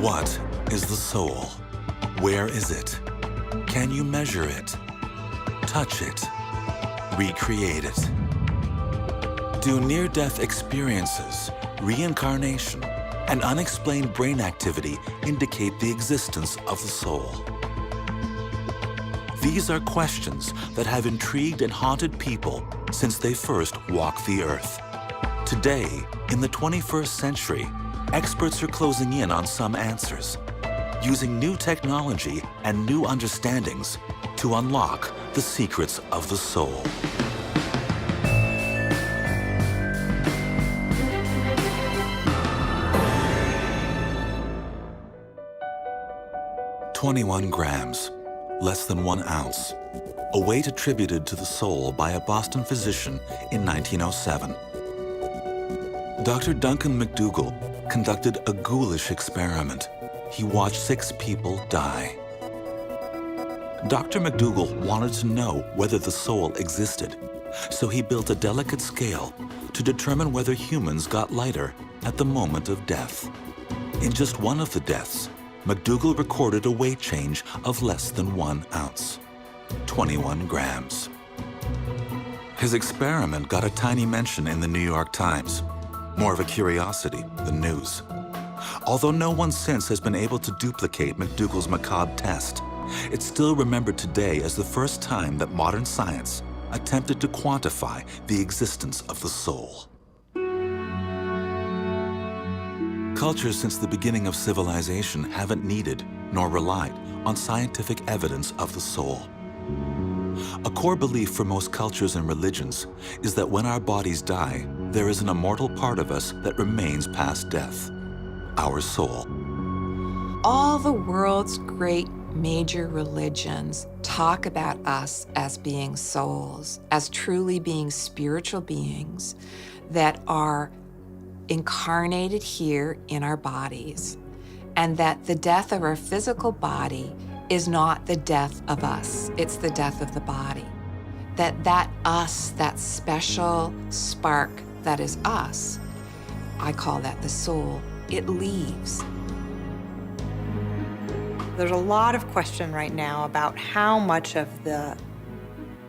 What is the soul? Where is it? Can you measure it? Touch it? Recreate it? Do near-death experiences, reincarnation, and unexplained brain activity indicate the existence of the soul? These are questions that have intrigued and haunted people since they first walked the earth. Today, in the 21st century, experts are closing in on some answers, using new technology and new understandings to unlock the secrets of the soul. "21 grams, less than 1 ounce, a weight attributed to the soul by a Boston physician in 1907. Dr. Duncan McDougall conducted a ghoulish experiment. He watched 6 people die. Dr. McDougall wanted to know whether the soul existed, so he built a delicate scale to determine whether humans got lighter at the moment of death. In just one of the deaths, McDougall recorded a weight change of less than 1 ounce, 21 grams. His experiment got a tiny mention in the New York Times, more of a curiosity than news. Although no one since has been able to duplicate McDougall's macabre test, it's still remembered today as the first time that modern science attempted to quantify the existence of the soul. Cultures since the beginning of civilization haven't needed nor relied on scientific evidence of the soul. A core belief for most cultures and religions is that when our bodies die, there is an immortal part of us that remains past death, our soul. All the world's great major religions talk about us as being souls, as truly being spiritual beings that are incarnated here in our bodies, and that the death of our physical body is not the death of us, it's the death of the body. That us, that special spark that is us, I call that the soul, it leaves. There's a lot of question right now about how much of the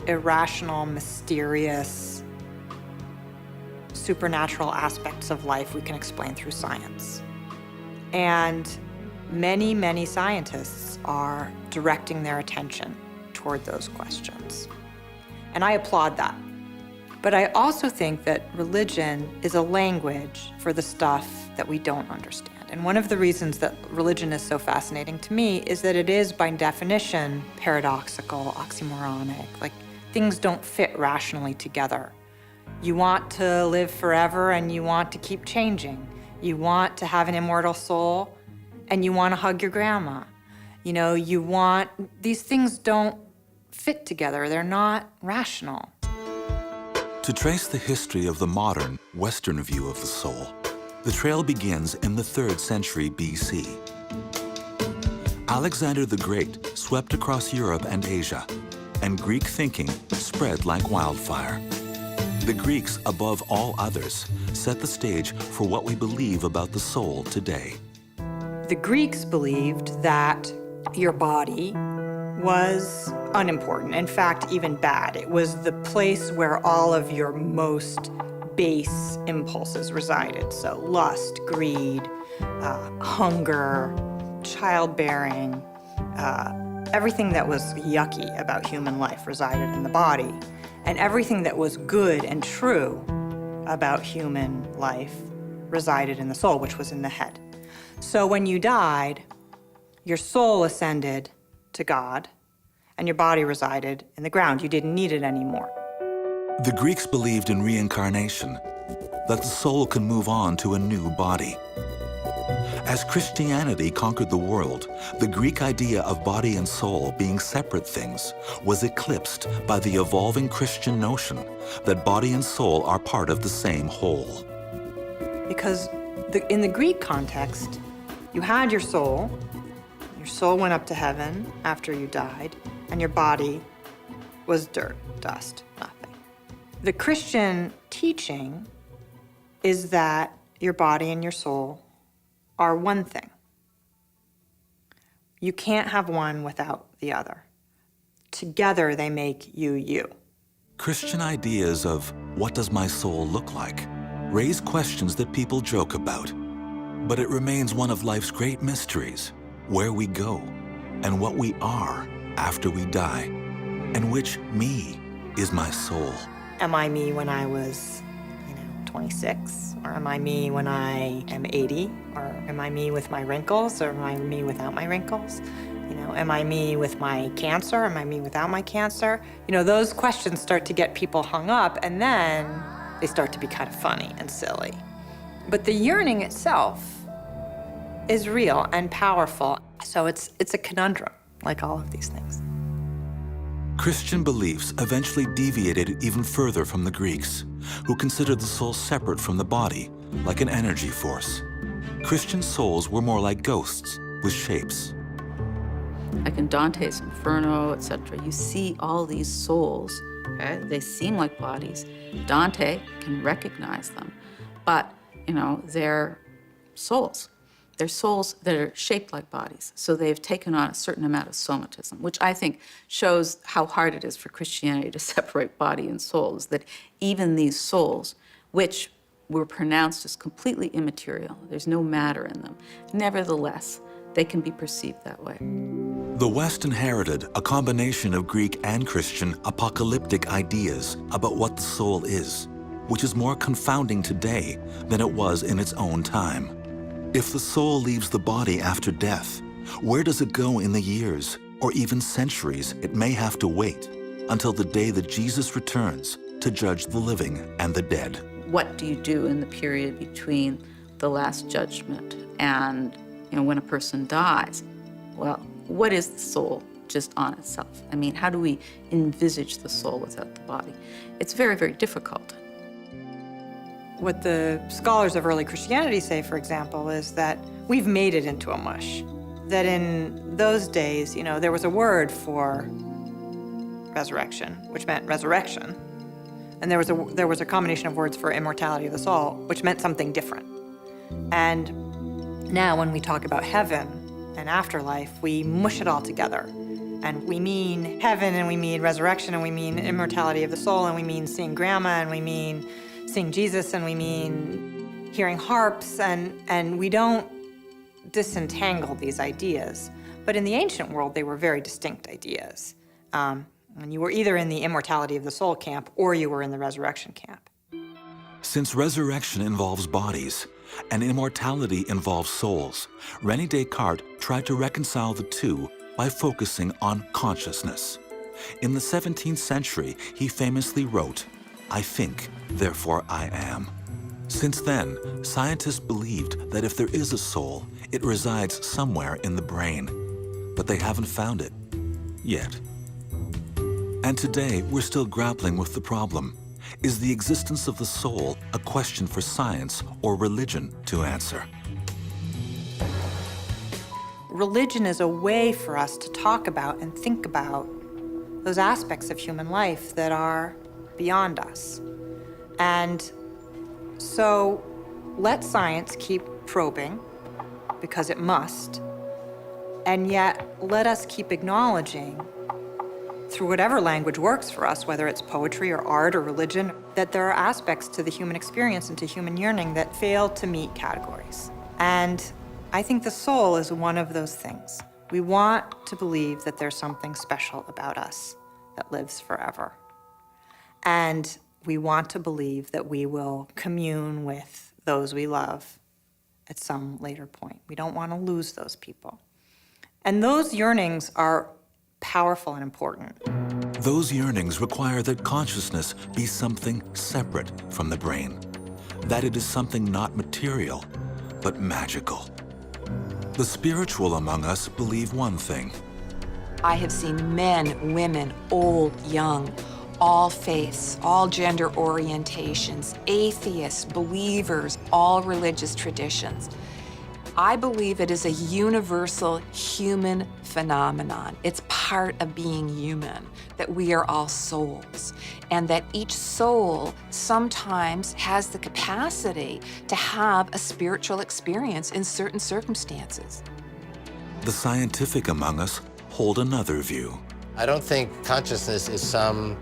irrational, mysterious, supernatural aspects of life we can explain through science. And many, many scientists are directing their attention toward those questions. And I applaud that. But I also think that religion is a language for the stuff that we don't understand. And one of the reasons that religion is so fascinating to me is that it is, by definition, paradoxical, oxymoronic. Like, things don't fit rationally together. You want to live forever and you want to keep changing. You want to have an immortal soul and you want to hug your grandma. You know, these things don't fit together. They're not rational. To trace the history of the modern, Western view of the soul, the trail begins in the 3rd century BC. Alexander the Great swept across Europe and Asia, and Greek thinking spread like wildfire. The Greeks, above all others, set the stage for what we believe about the soul today. The Greeks believed that your body was unimportant, in fact, even bad. It was the place where all of your most base impulses resided. So lust, greed, hunger, childbearing, everything that was yucky about human life resided in the body. And everything that was good and true about human life resided in the soul, which was in the head. So when you died, your soul ascended to God, and your body resided in the ground. You didn't need it anymore. The Greeks believed in reincarnation, that the soul can move on to a new body. As Christianity conquered the world, the Greek idea of body and soul being separate things was eclipsed by the evolving Christian notion that body and soul are part of the same whole. Because in the Greek context, you had your soul went up to heaven after you died, and your body was dirt, dust, nothing. The Christian teaching is that your body and your soul are one thing. You can't have one without the other. Together, they make you you. Christian ideas of what does my soul look like raise questions that people joke about. But it remains one of life's great mysteries, where we go and what we are after we die, and which me is my soul. Am I me when I was, 26? Or am I me when I am 80? Or am I me with my wrinkles? Or am I me without my wrinkles? Am I me with my cancer? Am I me without my cancer? Those questions start to get people hung up, and then they start to be kind of funny and silly. But the yearning itself is real and powerful. So it's a conundrum, like all of these things. Christian beliefs eventually deviated even further from the Greeks, who considered the soul separate from the body, like an energy force. Christian souls were more like ghosts with shapes. Like in Dante's Inferno, etc., you see all these souls, okay? They seem like bodies. Dante can recognize them, but, they're souls. They're souls that are shaped like bodies. So they've taken on a certain amount of somatism, which I think shows how hard it is for Christianity to separate body and soul, is that even these souls, which were pronounced as completely immaterial, there's no matter in them, nevertheless, they can be perceived that way. The West inherited a combination of Greek and Christian apocalyptic ideas about what the soul is, which is more confounding today than it was in its own time. If the soul leaves the body after death, where does it go in the years, or even centuries it may have to wait until the day that Jesus returns to judge the living and the dead? What do you do in the period between the Last Judgment and when a person dies? Well, what is the soul just on itself? I mean, how do we envisage the soul without the body? It's very, very difficult. What the scholars of early Christianity say, for example, is that we've made it into a mush. That in those days, there was a word for resurrection, which meant resurrection. And there was a combination of words for immortality of the soul, which meant something different. And now when we talk about heaven and afterlife, we mush it all together. And we mean heaven, and we mean resurrection, and we mean immortality of the soul, and we mean seeing grandma, and we mean seeing Jesus, and we mean hearing harps, and we don't disentangle these ideas. But in the ancient world, they were very distinct ideas. And you were either in the immortality of the soul camp, or you were in the resurrection camp. Since resurrection involves bodies and immortality involves souls, René Descartes tried to reconcile the two by focusing on consciousness. In the 17th century, he famously wrote, "I think, therefore I am." Since then, scientists believed that if there is a soul, it resides somewhere in the brain, but they haven't found it yet. And today, we're still grappling with the problem. Is the existence of the soul a question for science or religion to answer? Religion is a way for us to talk about and think about those aspects of human life that are beyond us. And so let science keep probing, because it must, and yet let us keep acknowledging, through whatever language works for us, whether it's poetry or art or religion, that there are aspects to the human experience and to human yearning that fail to meet categories. And I think the soul is one of those things. We want to believe that there's something special about us that lives forever. And we want to believe that we will commune with those we love at some later point. We don't want to lose those people. And those yearnings are powerful and important. Those yearnings require that consciousness be something separate from the brain, that it is something not material, but magical. The spiritual among us believe one thing. I have seen men, women, old, young, all faiths, all gender orientations, atheists, believers, all religious traditions. I believe it is a universal human phenomenon. It's part of being human, that we are all souls, and that each soul sometimes has the capacity to have a spiritual experience in certain circumstances. The scientific among us hold another view. I don't think consciousness is some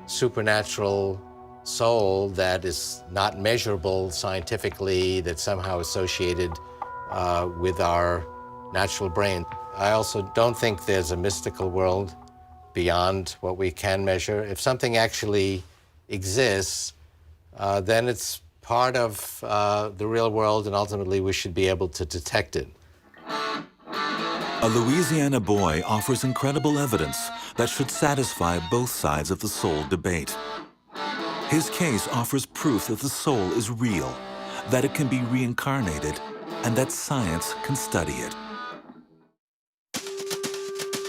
supernatural soul that is not measurable scientifically, that's somehow associated with our natural brain. I also don't think there's a mystical world beyond what we can measure. If something actually exists, then it's part of the real world, and ultimately we should be able to detect it. A Louisiana boy offers incredible evidence that should satisfy both sides of the soul debate. His case offers proof that the soul is real, that it can be reincarnated, and that science can study it.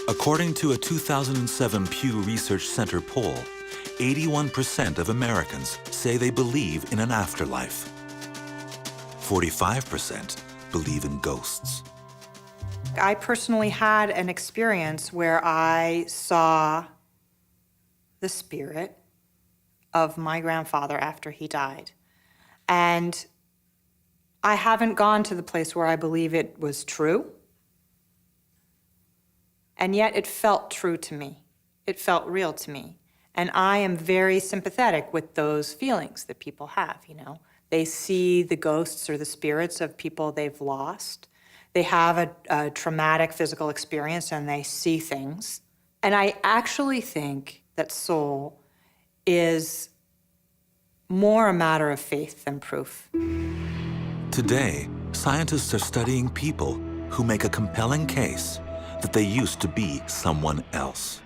According to a 2007 Pew Research Center poll, 81% of Americans say they believe in an afterlife. 45% believe in ghosts. I personally had an experience where I saw the spirit of my grandfather after he died. And I haven't gone to the place where I believe it was true. And yet it felt true to me. It felt real to me. And I am very sympathetic with those feelings that people have, you know. They see the ghosts or the spirits of people they've lost. They have a traumatic physical experience and they see things. And I actually think that soul is more a matter of faith than proof. Today, scientists are studying people who make a compelling case that they used to be someone else.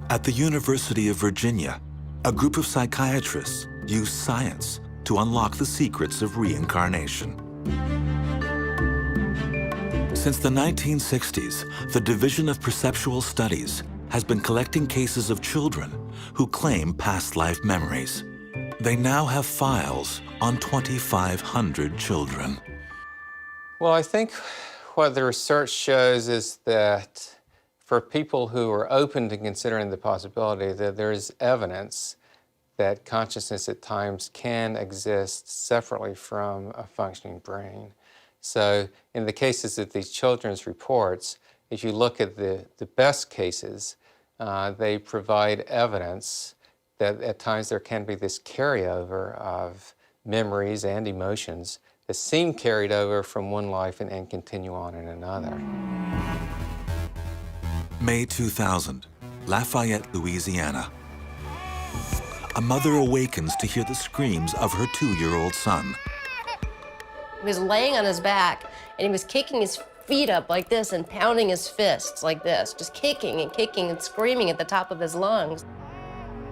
At the University of Virginia, a group of psychiatrists use science to unlock the secrets of reincarnation. Since the 1960s, the Division of Perceptual Studies has been collecting cases of children who claim past life memories. They now have files on 2,500 children. Well, I think what the research shows is that for people who are open to considering the possibility that there is evidence that consciousness at times can exist separately from a functioning brain. So in the cases of these children's reports, if you look at the best cases, they provide evidence that at times there can be this carryover of memories and emotions that seem carried over from one life and continue on in another. May 2000, Lafayette, Louisiana. A mother awakens to hear the screams of her 2-year-old son. He was laying on his back, and he was kicking his feet up like this and pounding his fists like this, just kicking and screaming at the top of his lungs.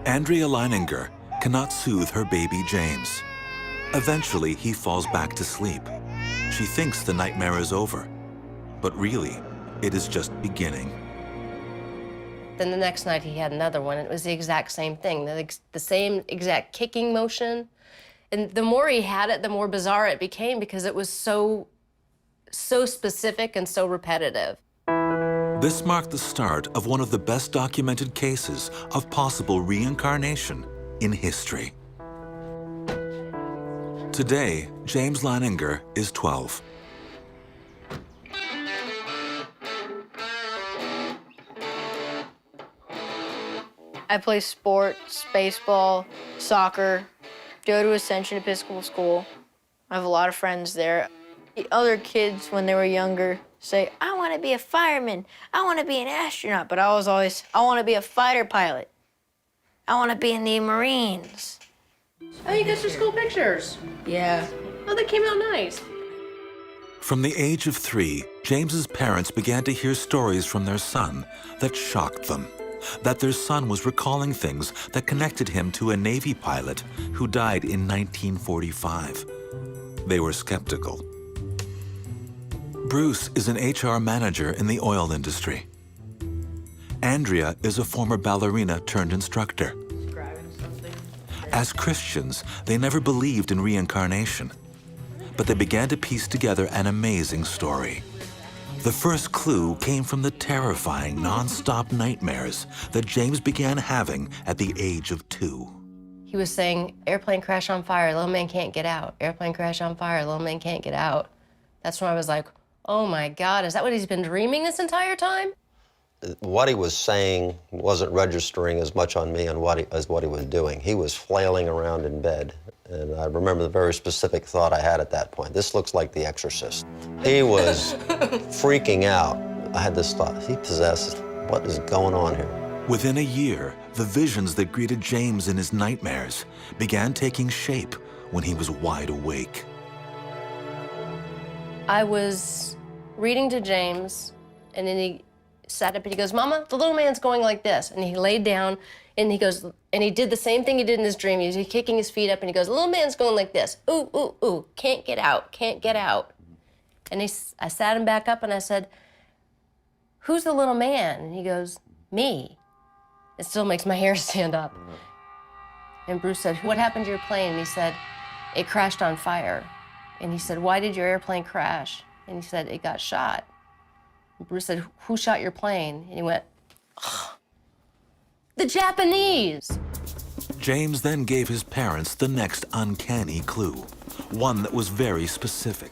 Andrea Leininger cannot soothe her baby James. Eventually, he falls back to sleep. She thinks the nightmare is over, but really, it is just beginning. Then the next night he had another one, and it was the exact same thing, the same exact kicking motion. And the more he had it, the more bizarre it became because it was so specific and so repetitive. This marked the start of one of the best documented cases of possible reincarnation in history. Today, James Leininger is 12. I play sports, baseball, soccer, go to Ascension Episcopal School. I have a lot of friends there. The other kids, when they were younger, say, I want to be a fireman, I want to be an astronaut, but I was always, I want to be a fighter pilot. I want to be in the Marines. Oh, you got some school pictures. Yeah. Oh, they came out nice. From the age of 3, James's parents began to hear stories from their son that shocked them. That their son was recalling things that connected him to a Navy pilot who died in 1945. They were skeptical. Bruce is an HR manager in the oil industry. Andrea is a former ballerina turned instructor. As Christians, they never believed in reincarnation, but they began to piece together an amazing story. The first clue came from the terrifying, non-stop nightmares that James began having at the age of 2. He was saying, airplane crash on fire, little man can't get out. Airplane crash on fire, little man can't get out. That's when I was like, Oh my God, is that what he's been dreaming this entire time? What he was saying wasn't registering as much on me as what he was doing. He was flailing around in bed. And I remember the very specific thought I had at that point. This looks like The Exorcist. He was freaking out. I had this thought, is he possessed? What is going on here? Within a year, the visions that greeted James in his nightmares began taking shape when he was wide awake. I was reading to James, and then he sat up and he goes, Mama, the little man's going like this. And he laid down and he goes, and he did the same thing he did in his dream. He was kicking his feet up and he goes, the little man's going like this. Ooh, ooh, ooh, can't get out, can't get out. And I sat him back up and I said, who's the little man? And he goes, me. It still makes my hair stand up. And Bruce said, what happened to your plane? And he said, it crashed on fire. And he said, why did your airplane crash? And he said, it got shot. And Bruce said, who shot your plane? And he went, oh, the Japanese. James then gave his parents the next uncanny clue, one that was very specific,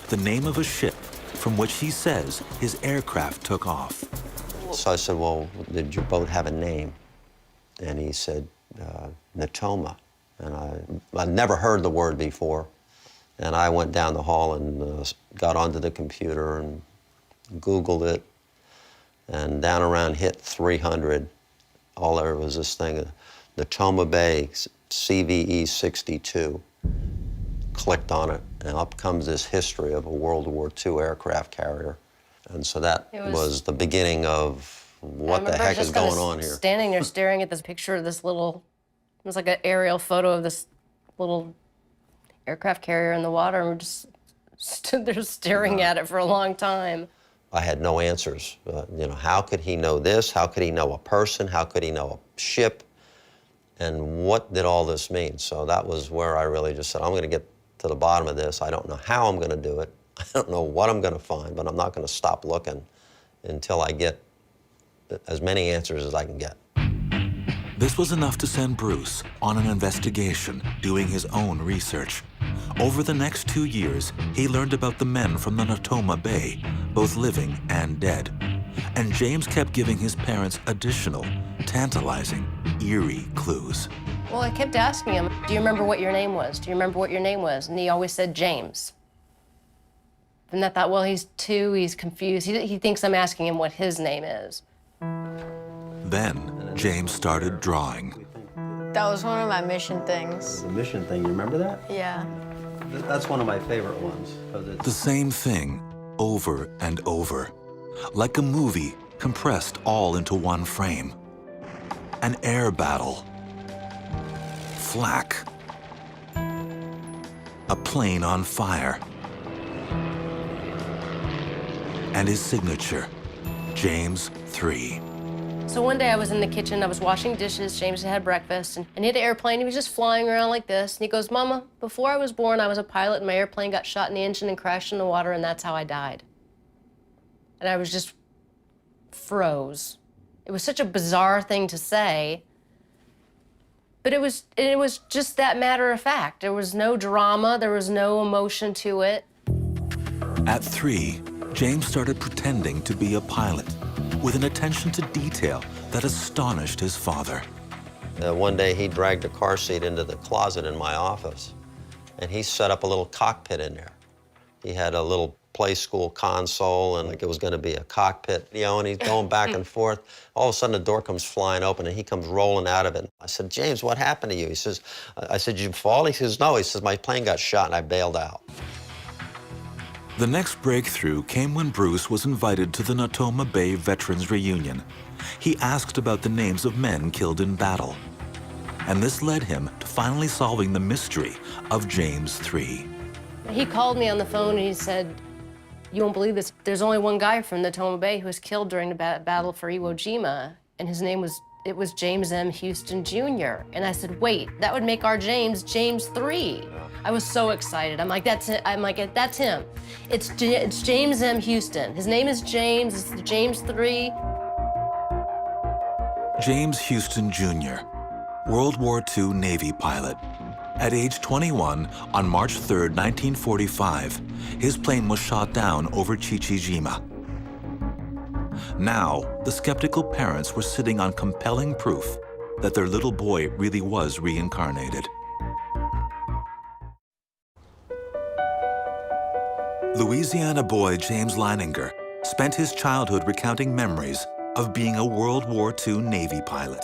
the name of a ship from which he says his aircraft took off. So I said, well, did your boat have a name? And he said, Natoma. And I'd never heard the word before. And I went down the hall and got onto the computer and Googled it. And down around hit 300, all there was this thing, Natoma Bay CVE 62. Clicked on it, and up comes this history of a World War II aircraft carrier. And so that was the beginning of what the heck is going on here. Standing there staring at this picture of this little, it was like an aerial photo of this little aircraft carrier in the water, and we just stood there staring at it for a long time. I had no answers. You know, how could he know this? How could he know a person? How could he know a ship? And what did all this mean? So that was where I really just said, I'm going to get to the bottom of this. I don't know how I'm going to do it. I don't know what I'm going to find, but I'm not going to stop looking until I get as many answers as I can get. This was enough to send Bruce on an investigation, doing his own research. Over the next 2 years, he learned about the men from the Natoma Bay, both living and dead. And James kept giving his parents additional, tantalizing, eerie clues. Well, I kept asking him, do you remember what your name was? Do you remember what your name was? And he always said James. And I thought, well, he's 2, he's confused. He thinks I'm asking him what his name is. Then James started drawing. That was one of my mission things. The mission thing, you remember that? Yeah. That's one of my favorite ones. The same thing, over and over. Like a movie compressed all into one frame. An air battle. Flak. A plane on fire. And his signature, James 3. So one day I was in the kitchen, I was washing dishes, James had breakfast, and he had an airplane, he was just flying around like this, and he goes, Mama, before I was born, I was a pilot, and my airplane got shot in the engine and crashed in the water, and that's how I died. And I was just froze. It was such a bizarre thing to say, but it was just that matter of fact. There was no drama, there was no emotion to it. At 3, James started pretending to be a pilot, with an attention to detail that astonished his father. One day he dragged a car seat into the closet in my office, and he set up a little cockpit in there. He had a little play school console, and like it was going to be a cockpit, you know, and he's going back and forth. All of a sudden, the door comes flying open, and he comes rolling out of it. I said, James, what happened to you? He says, I said, did you fall? He says, no. He says, my plane got shot, and I bailed out. The next breakthrough came when Bruce was invited to the Natoma Bay Veterans Reunion. He asked about the names of men killed in battle. And this led him to finally solving the mystery of James 3. He called me on the phone and he said, you won't believe this, there's only one guy from Natoma Bay who was killed during the battle for Iwo Jima, and his name was James M. Houston Jr. And I said, wait, that would make our James 3. I was so excited. I'm like, that's him. It's James M. Houston. His name is James, it's the James 3. James Houston Jr., World War II Navy pilot, At age 21, on March 3, 1945, his plane was shot down over Chichijima. Now, the skeptical parents were sitting on compelling proof that their little boy really was reincarnated. Louisiana boy James Leininger spent his childhood recounting memories of being a World War II Navy pilot.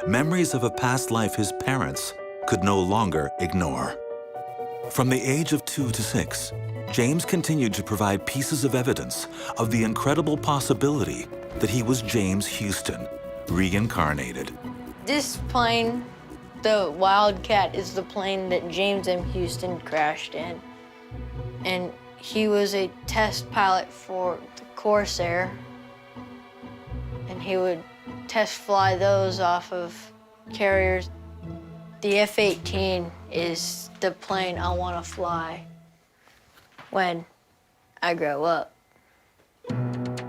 Memories of a past life his parents could no longer ignore. From the age of 2 to 6, James continued to provide pieces of evidence of the incredible possibility that he was James Houston, reincarnated. This plane, the Wildcat, is the plane that James M. Houston crashed in. And he was a test pilot for the Corsair. And he would test fly those off of carriers. The F-18 is the plane I want to fly when I grow up.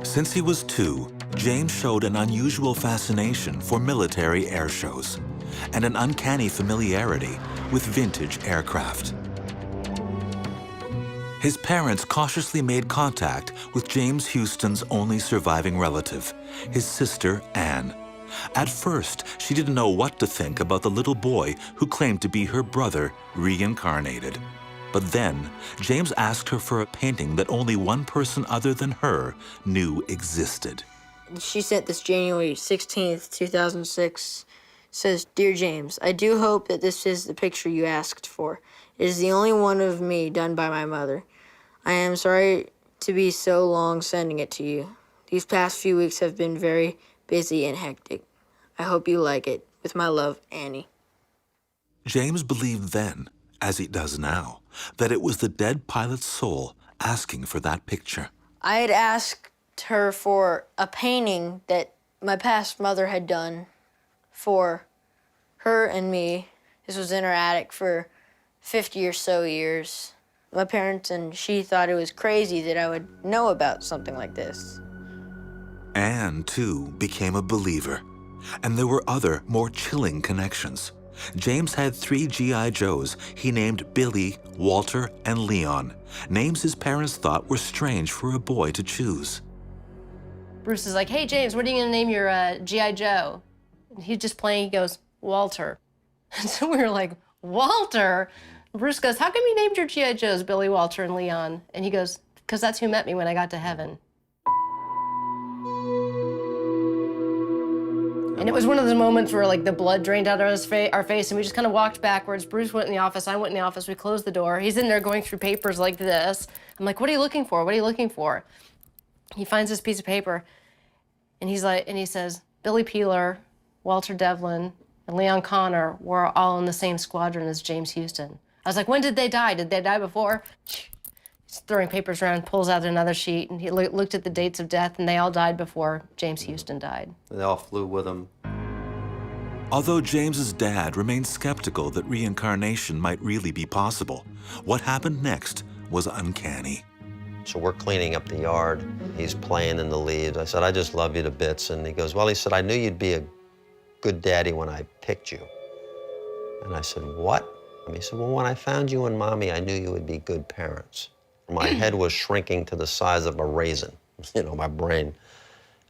Since he was 2, James showed an unusual fascination for military air shows and an uncanny familiarity with vintage aircraft. His parents cautiously made contact with James Houston's only surviving relative, his sister, Anne. At first, she didn't know what to think about the little boy who claimed to be her brother reincarnated. But then, James asked her for a painting that only one person other than her knew existed. She sent this January 16th, 2006. Says, "Dear James, I do hope that this is the picture you asked for. It is the only one of me done by my mother. I am sorry to be so long sending it to you. These past few weeks have been very busy and hectic. I hope you like it. With my love, Annie." James believed then, as he does now, that it was the dead pilot's soul asking for that picture. I had asked her for a painting that my past mother had done for her and me. This was in her attic for 50 or so years. My parents and she thought it was crazy that I would know about something like this. Anne, too, became a believer. And there were other, more chilling connections. James had 3 G.I. Joes he named Billy, Walter, and Leon, names his parents thought were strange for a boy to choose. Bruce is like, "Hey, James, what are you gonna name your G.I. Joe?" And he's just playing, he goes, "Walter." And so we were like, "Walter?" Bruce goes, "How come you named your G.I. Joes Billy, Walter, and Leon?" And he goes, "Because that's who met me when I got to heaven." And it was one of those moments where like the blood drained out of our face and we just kind of walked backwards. Bruce went in the office, I went in the office, we closed the door. He's in there going through papers like this. I'm like, "What are you looking for? What are you looking for?" He finds this piece of paper and he's like, and he says, "Billy Peeler, Walter Devlin, and Leon Connor were all in the same squadron as James Houston." I was like, "When did they die? Did they die before?" He's throwing papers around, pulls out another sheet, and he looked at the dates of death, and they all died before James Houston died. They all flew with him. Although James's dad remained skeptical that reincarnation might really be possible, what happened next was uncanny. So we're cleaning up the yard. He's playing in the leaves. I said, "I just love you to bits." And he goes, "Well," he said, "I knew you'd be a good daddy when I picked you." And I said, "What?" And he said, "Well, when I found you and Mommy, I knew you would be good parents." My head was shrinking to the size of a raisin, my brain.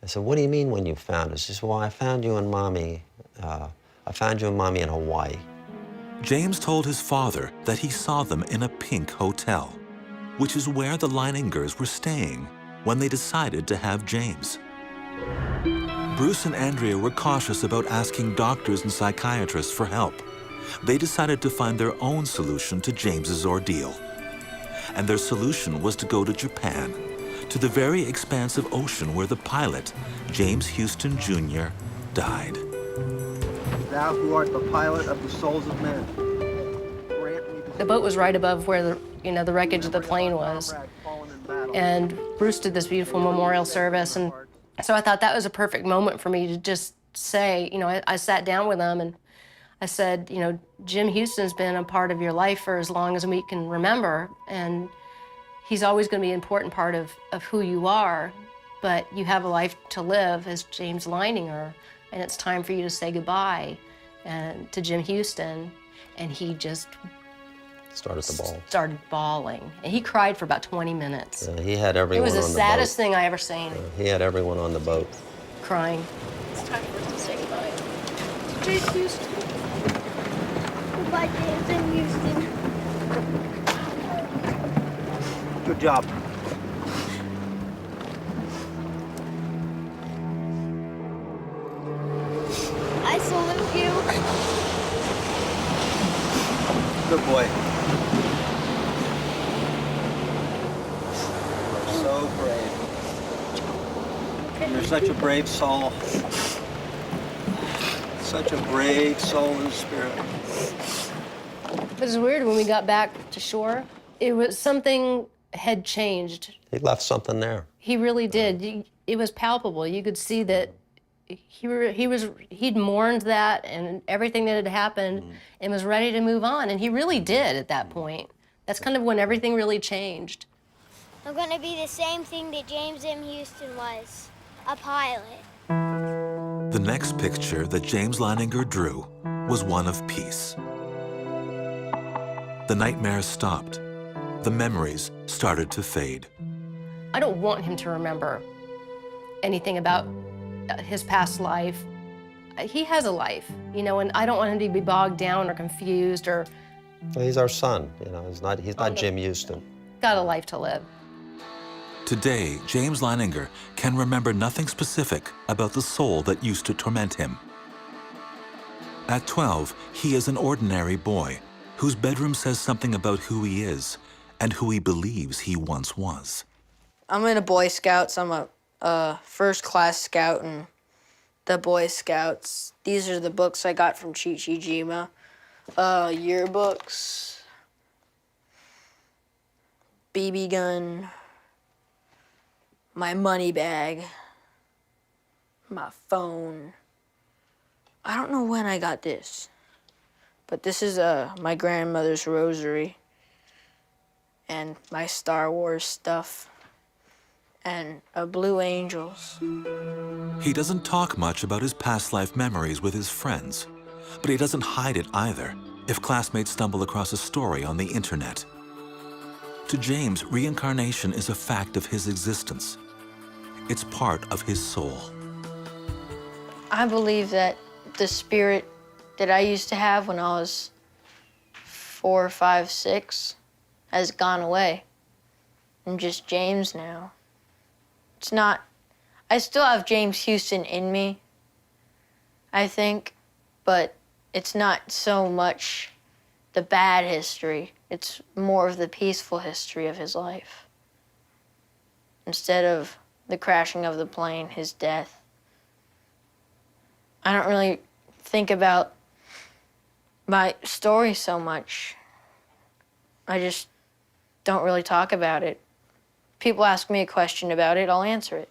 I said, "What do you mean when you found us?" He said, "Well, I found you and Mommy. I found you and Mommy in Hawaii." James told his father that he saw them in a pink hotel, which is where the Leiningers were staying when they decided to have James. Bruce and Andrea were cautious about asking doctors and psychiatrists for help. They decided to find their own solution to James's ordeal. And their solution was to go to Japan, to the very expansive ocean where the pilot, James Houston Jr., died. "Thou who art the pilot of the souls of men, grant me The boat was right above where the wreckage of the plane was. And Bruce did this beautiful memorial service. And so I thought that was a perfect moment for me to just say, I sat down with him and I said, Jim Houston's been a part of your life for as long as we can remember. And he's always going to be an important part of who you are. But you have a life to live as James Leininger. And it's time for you to say goodbye to Jim Houston. and he just Started the ball. started bawling. And he cried for about 20 minutes. He had It everyone was on the the saddest boat. thing I ever seen, He had everyone on the boat. crying. It's time for us to say goodbye. James Houston. Goodbye, James and Houston. Good job. I salute you. Good boy. You're so brave. You're such a brave soul. Such a brave soul and spirit. It was weird when we got back to shore. It was something had changed. He left something there. He really did. It was palpable. You could see that he'd mourned that and everything that had happened and was ready to move on. And he really did at that point. That's kind of when everything really changed. I'm gonna be the same thing that James M. Houston was, a pilot. The next picture that James Leininger drew was one of peace. The nightmares stopped. The memories started to fade. I don't want him to remember anything about his past life. He has a life, you know, and I don't want him to be bogged down or confused or Well, he's our son, you know. He's not Jim Houston. got a life to live. Today, James Leininger can remember nothing specific about the soul that used to torment him. At 12, he is an ordinary boy whose bedroom says something about who he is and who he believes he once was. I'm in a Boy Scouts. I'm a first-class scout in the Boy Scouts. These are the books I got from Chichijima. Yearbooks, BB gun, my money bag, my phone. I don't know when I got this, but this is my grandmother's rosary and my Star Wars stuff and Blue Angels. He doesn't talk much about his past life memories with his friends, but he doesn't hide it either if classmates stumble across a story on the internet. To James, reincarnation is a fact of his existence. It's part of his soul. I believe that the spirit that I used to have when I was 4, 5, 6 has gone away. I'm just James now. It's not, I still have James Houston in me, I think, but it's not so much the bad history. It's more of the peaceful history of his life. Instead of the crashing of the plane, his death. I don't really think about my story so much. I just don't really talk about it. People ask me a question about it, I'll answer it.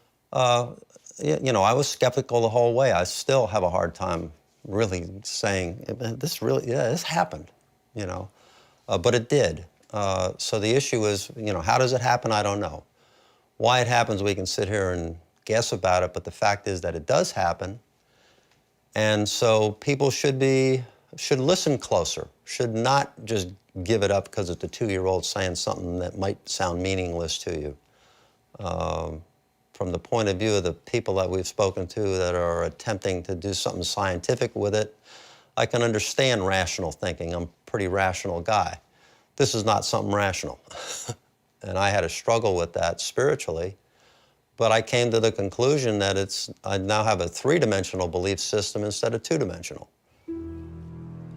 You know, I was skeptical the whole way. I still have a hard time really saying, this happened, you know. But it did. So the issue is, you know, how does it happen? I don't know. Why it happens, we can sit here and guess about it, but the fact is that it does happen. And so people should listen closer, should not just give it up because it's a 2-year-old saying something that might sound meaningless to you. From the point of view of the people that we've spoken to that are attempting to do something scientific with it, I can understand rational thinking. I'm a pretty rational guy. This is not something rational. And I had a struggle with that spiritually, but I came to the conclusion that I now have a 3-dimensional belief system instead of 2-dimensional.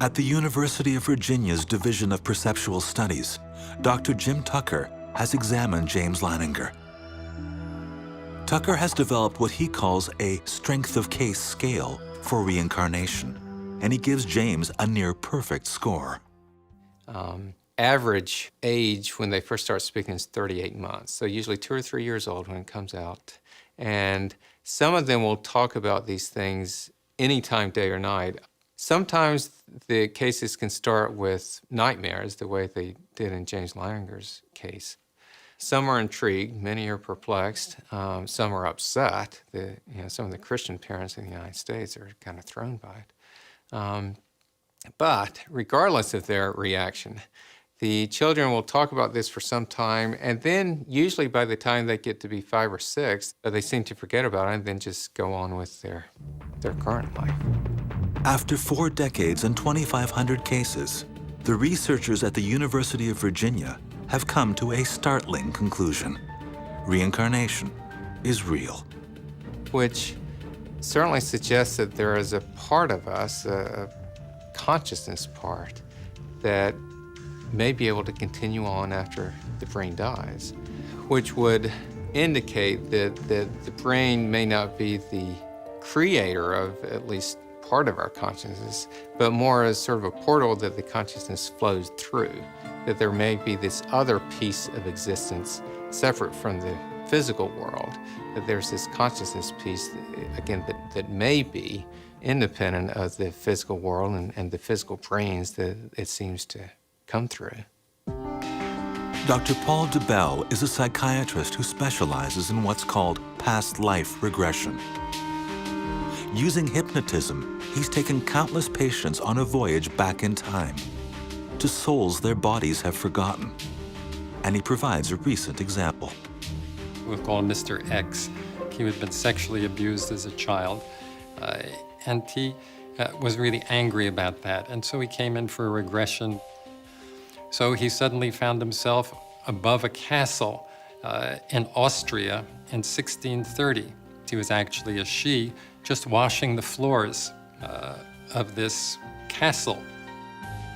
At the University of Virginia's Division of Perceptual Studies, Dr. Jim Tucker has examined James Leininger. Tucker has developed what he calls a strength of case scale for reincarnation, and he gives James a near-perfect score. Average age when they first start speaking is 38 months, so usually 2 or 3 years old when it comes out. And some of them will talk about these things anytime, day or night. Sometimes the cases can start with nightmares, the way they did in James Leininger's case. Some are intrigued, many are perplexed, some are upset. Some of the Christian parents in the United States are kind of thrown by it. But regardless of their reaction, the children will talk about this for some time, and then usually by the time they get to be 5 or 6, they seem to forget about it and then just go on with their current life. After 4 decades and 2,500 cases, the researchers at the University of Virginia have come to a startling conclusion. Reincarnation is real. Which certainly suggests that there is a part of us, a consciousness part, that may be able to continue on after the brain dies, which would indicate that the brain may not be the creator of at least part of our consciousness, but more as sort of a portal that the consciousness flows through, that there may be this other piece of existence separate from the physical world, that there's this consciousness piece, again, that may be independent of the physical world and the physical brains that it seems to come through. Dr. Paul DeBell is a psychiatrist who specializes in what's called past life regression. Using hypnotism, he's taken countless patients on a voyage back in time to souls their bodies have forgotten. And he provides a recent example. We'll call him Mr. X. He had been sexually abused as a child, and he was really angry about that. And so he came in for a regression. So he suddenly found himself above a castle in Austria in 1630. He was actually a she, just washing the floors of this castle.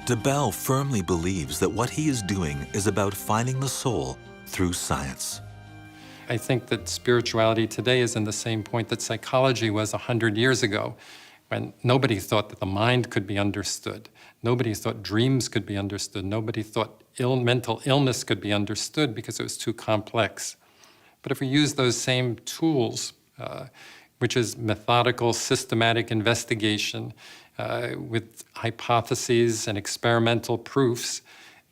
DeBell firmly believes that what he is doing is about finding the soul through science. I think that spirituality today is in the same point that psychology was 100 years ago, when nobody thought that the mind could be understood. Nobody thought dreams could be understood. Nobody thought mental illness could be understood because it was too complex. But if we use those same tools, which is methodical, systematic investigation with hypotheses and experimental proofs,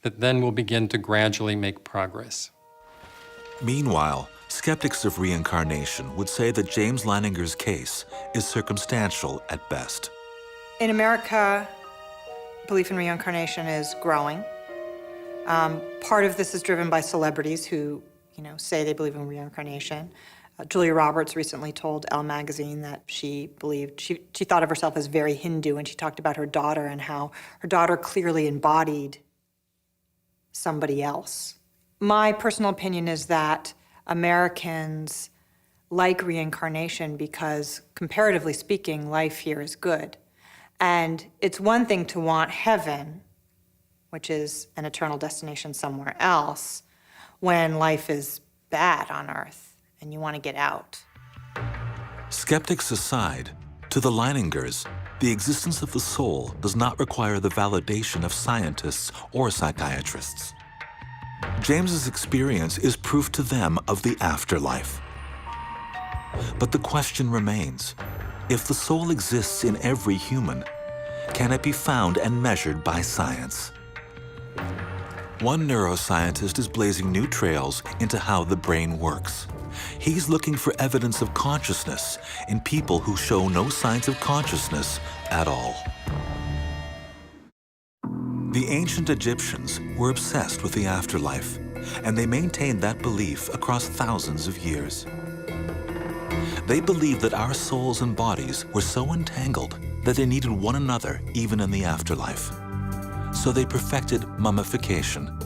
that then we'll begin to gradually make progress. Meanwhile, skeptics of reincarnation would say that James Leininger's case is circumstantial at best. In America, belief in reincarnation is growing. Part of this is driven by celebrities who, say they believe in reincarnation. Julia Roberts recently told Elle magazine that she thought of herself as very Hindu, and she talked about her daughter and how her daughter clearly embodied somebody else. My personal opinion is that Americans like reincarnation because, comparatively speaking, life here is good. And it's one thing to want heaven, which is an eternal destination somewhere else, when life is bad on earth and you want to get out. Skeptics aside, to the Leiningers, the existence of the soul does not require the validation of scientists or psychiatrists. James's experience is proof to them of the afterlife. But the question remains, if the soul exists in every human, can it be found and measured by science? One neuroscientist is blazing new trails into how the brain works. He's looking for evidence of consciousness in people who show no signs of consciousness at all. The ancient Egyptians were obsessed with the afterlife, and they maintained that belief across thousands of years. They believed that our souls and bodies were so entangled that they needed one another even in the afterlife. So they perfected mummification.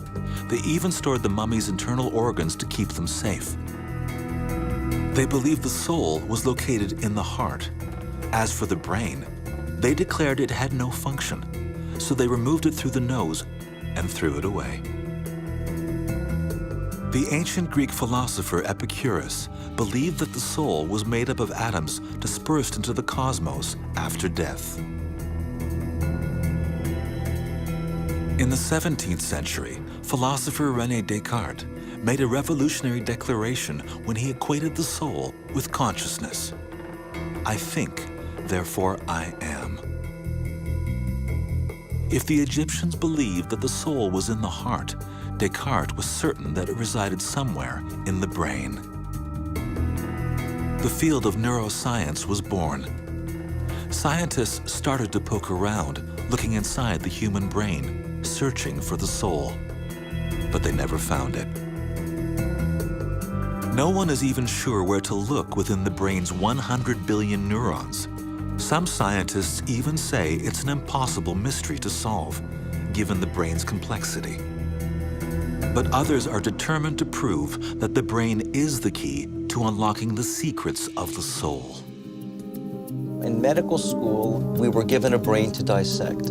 They even stored the mummy's internal organs to keep them safe. They believed the soul was located in the heart. As for the brain, they declared it had no function, so they removed it through the nose and threw it away. The ancient Greek philosopher Epicurus believed that the soul was made up of atoms dispersed into the cosmos after death. In the 17th century, philosopher René Descartes made a revolutionary declaration when he equated the soul with consciousness. I think, therefore I am. If the Egyptians believed that the soul was in the heart, Descartes was certain that it resided somewhere in the brain. The field of neuroscience was born. Scientists started to poke around, looking inside the human brain, searching for the soul. But they never found it. No one is even sure where to look within the brain's 100 billion neurons. Some scientists even say it's an impossible mystery to solve, given the brain's complexity. But others are determined to prove that the brain is the key to unlocking the secrets of the soul. In medical school, we were given a brain to dissect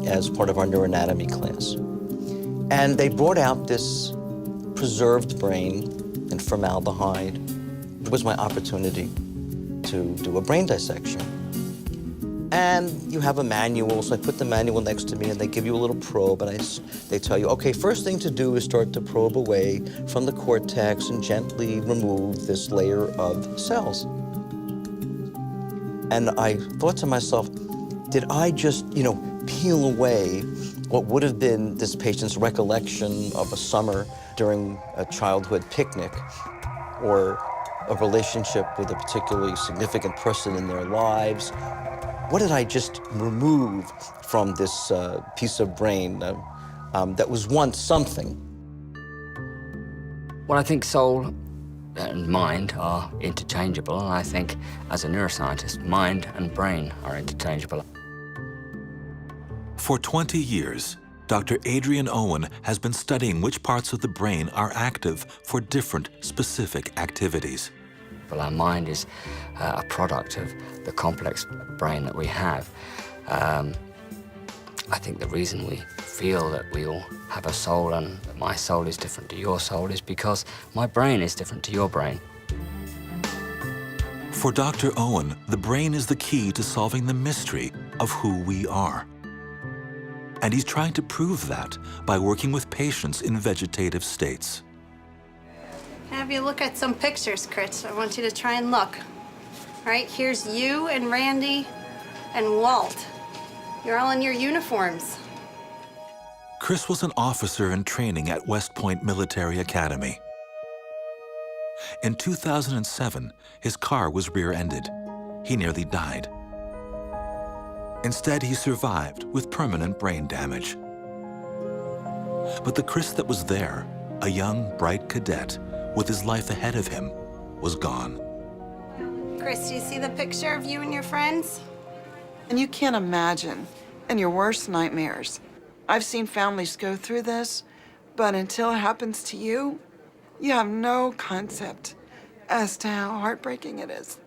as part of our neuroanatomy class. And they brought out this preserved brain in formaldehyde. It was my opportunity to do a brain dissection. And you have a manual, so I put the manual next to me, and they give you a little probe, and they tell you, okay, first thing to do is start to probe away from the cortex and gently remove this layer of cells. And I thought to myself, did I just, peel away what would have been this patient's recollection of a summer during a childhood picnic or a relationship with a particularly significant person in their lives? What did I just remove from this piece of brain that was once something? Well, I think soul and mind are interchangeable, and I think, as a neuroscientist, mind and brain are interchangeable. For 20 years, Dr. Adrian Owen has been studying which parts of the brain are active for different specific activities. Well, our mind is a product of the complex brain that we have. I think the reason we feel that we all have a soul and that my soul is different to your soul is because my brain is different to your brain. For Dr. Owen, the brain is the key to solving the mystery of who we are. And he's trying to prove that by working with patients in vegetative states. Have you look at some pictures, Chris. I want you to try and look. All right, here's you and Randy and Walt. You're all in your uniforms. Chris was an officer in training at West Point Military Academy. In 2007, his car was rear-ended. He nearly died. Instead, he survived with permanent brain damage. But the Chris that was there, a young, bright cadet with his life ahead of him, was gone. Chris, do you see the picture of you and your friends? And you can't imagine, in your worst nightmares. I've seen families go through this, but until it happens to you, you have no concept as to how heartbreaking it is.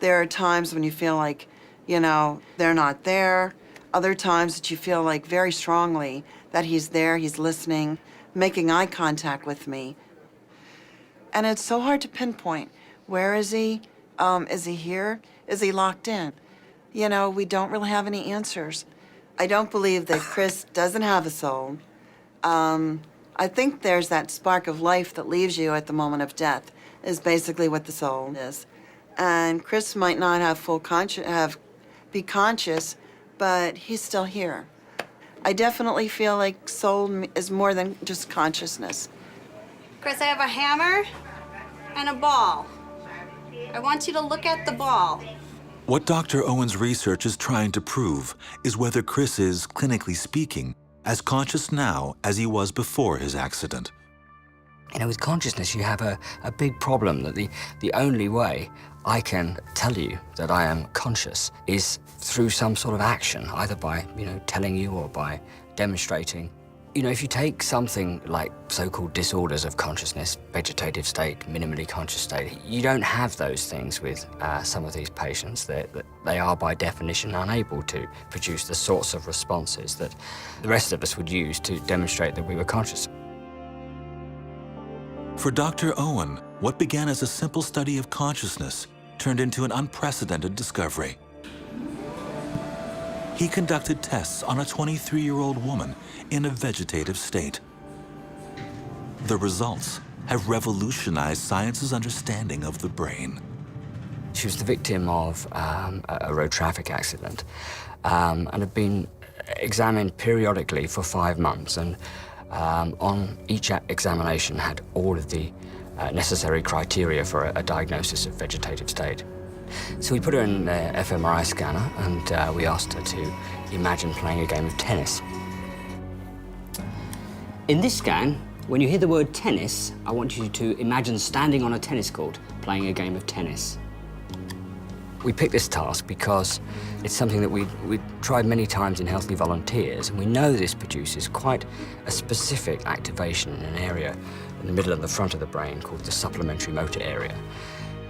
There are times when you feel like, they're not there. Other times that you feel like very strongly that he's there, he's listening, making eye contact with me. And it's so hard to pinpoint. Where is he? Is he here? Is he locked in? We don't really have any answers. I don't believe that Chris doesn't have a soul. I think there's that spark of life that leaves you at the moment of death is basically what the soul is. And Chris might not have be conscious, but he's still here. I definitely feel like soul is more than just consciousness. Chris, I have a hammer and a ball. I want you to look at the ball. What Dr. Owen's research is trying to prove is whether Chris is, clinically speaking, as conscious now as he was before his accident. With consciousness, you have a big problem that the only way I can tell you that I am conscious is through some sort of action, either by, telling you or by demonstrating. If you take something like so-called disorders of consciousness, vegetative state, minimally conscious state, you don't have those things with some of these patients. They are, by definition, unable to produce the sorts of responses that the rest of us would use to demonstrate that we were conscious. For Dr. Owen, what began as a simple study of consciousness turned into an unprecedented discovery. He conducted tests on a 23-year-old woman in a vegetative state. The results have revolutionized science's understanding of the brain. She was the victim of a road traffic accident and had been examined periodically for 5 months, and on each examination had all of the necessary criteria for a diagnosis of vegetative state. So we put her in the fMRI scanner, and we asked her to imagine playing a game of tennis. In this scan, when you hear the word tennis, I want you to imagine standing on a tennis court playing a game of tennis. We picked this task because it's something that we tried many times in healthy volunteers, and we know this produces quite a specific activation in an area in the middle of the front of the brain called the supplementary motor area.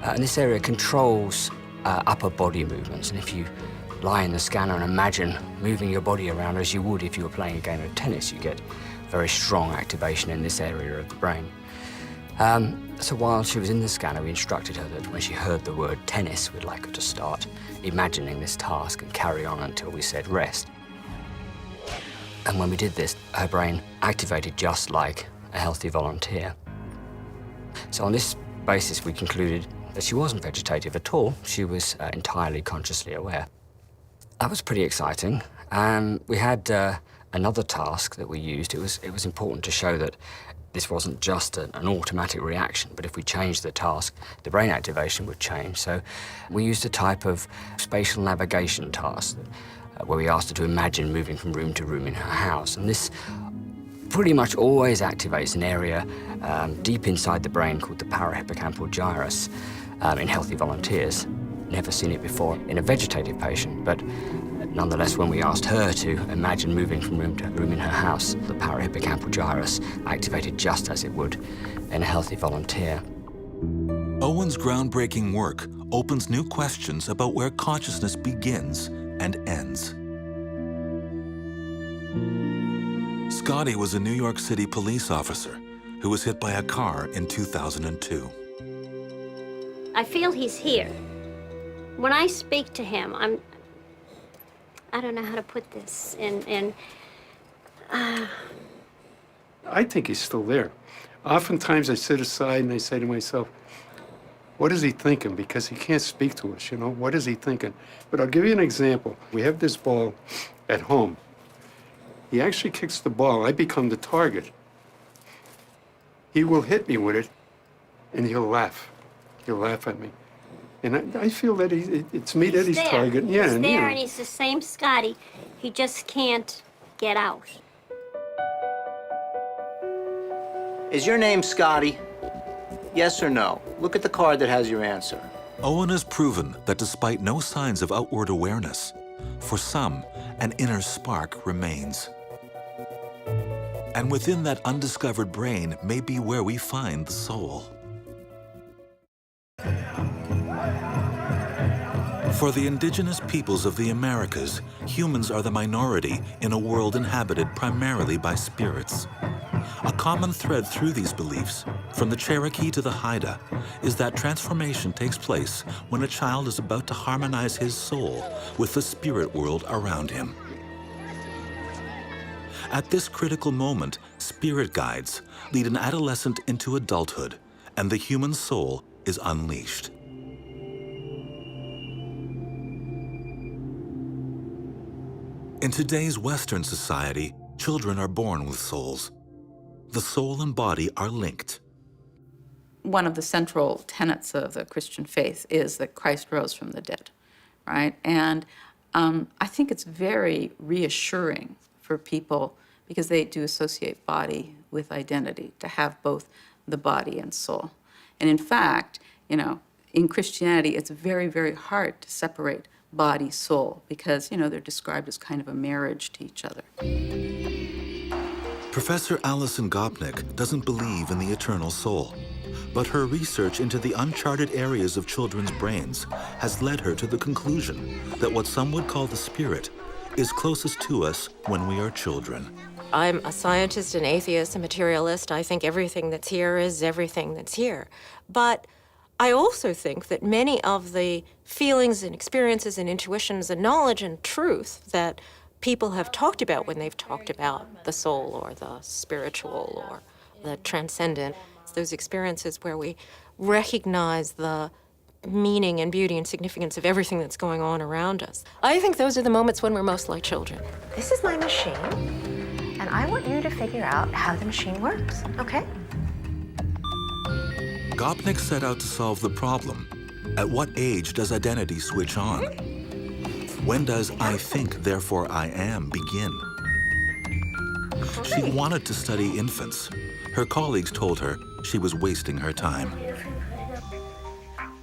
And this area controls upper body movements, and if you lie in the scanner and imagine moving your body around as you would if you were playing a game of tennis, you get very strong activation in this area of the brain. So while she was in the scanner, we instructed her that when she heard the word tennis, we'd like her to start imagining this task and carry on until we said rest. And when we did this, her brain activated just like a healthy volunteer. So on this basis, we concluded that she wasn't vegetative at all. She was entirely consciously aware. That was pretty exciting. We had another task that we used. It was important to show that this wasn't just an automatic reaction, but if we changed the task, the brain activation would change. So we used a type of spatial navigation task where we asked her to imagine moving from room to room in her house. And this pretty much always activates an area deep inside the brain called the parahippocampal gyrus in healthy volunteers. Never seen it before in a vegetative patient, but nonetheless, when we asked her to imagine moving from room to room in her house, the parahippocampal gyrus activated just as it would in a healthy volunteer. Owen's groundbreaking work opens new questions about where consciousness begins and ends. Scotty was a New York City police officer who was hit by a car in 2002. I feel he's here. When I speak to him, I don't know how to put this, I think he's still there. Oftentimes I sit aside and I say to myself, what is he thinking? Because he can't speak to us, you know? What is he thinking? But I'll give you an example. We have this ball at home. He actually kicks the ball. I become the target. He will hit me with it, and he'll laugh. He'll laugh at me. And I feel that it's me that he's targeting. Yeah, he's there, and he's the same Scotty. He just can't get out. Is your name Scotty? Yes or no? Look at the card that has your answer. Owen has proven that despite no signs of outward awareness, for some, an inner spark remains. And within that undiscovered brain may be where we find the soul. For the indigenous peoples of the Americas, humans are the minority in a world inhabited primarily by spirits. A common thread through these beliefs, from the Cherokee to the Haida, is that transformation takes place when a child is about to harmonize his soul with the spirit world around him. At this critical moment, spirit guides lead an adolescent into adulthood, and the human soul is unleashed. In today's Western society, children are born with souls. The soul and body are linked. One of the central tenets of the Christian faith is that Christ rose from the dead, right? And I think it's very reassuring for people because they do associate body with identity, to have both the body and soul. And in fact, you know, in Christianity, it's very, very hard to separate body, soul, because, you know, they're described as kind of a marriage to each other. Professor Alison Gopnik doesn't believe in the eternal soul, but her research into the uncharted areas of children's brains has led her to the conclusion that what some would call the spirit is closest to us when we are children. I'm a scientist, an atheist, a materialist. I think everything that's here is everything that's here. But I also think that many of the feelings and experiences and intuitions and knowledge and truth that people have talked about when they've talked about the soul or the spiritual or the transcendent, those experiences where we recognize the meaning and beauty and significance of everything that's going on around us. I think those are the moments when we're most like children. This is my machine, and I want you to figure out how the machine works, okay? Gopnik set out to solve the problem, At what age does identity switch on? When does I think, therefore I am begin? She wanted to study infants. Her colleagues told her she was wasting her time.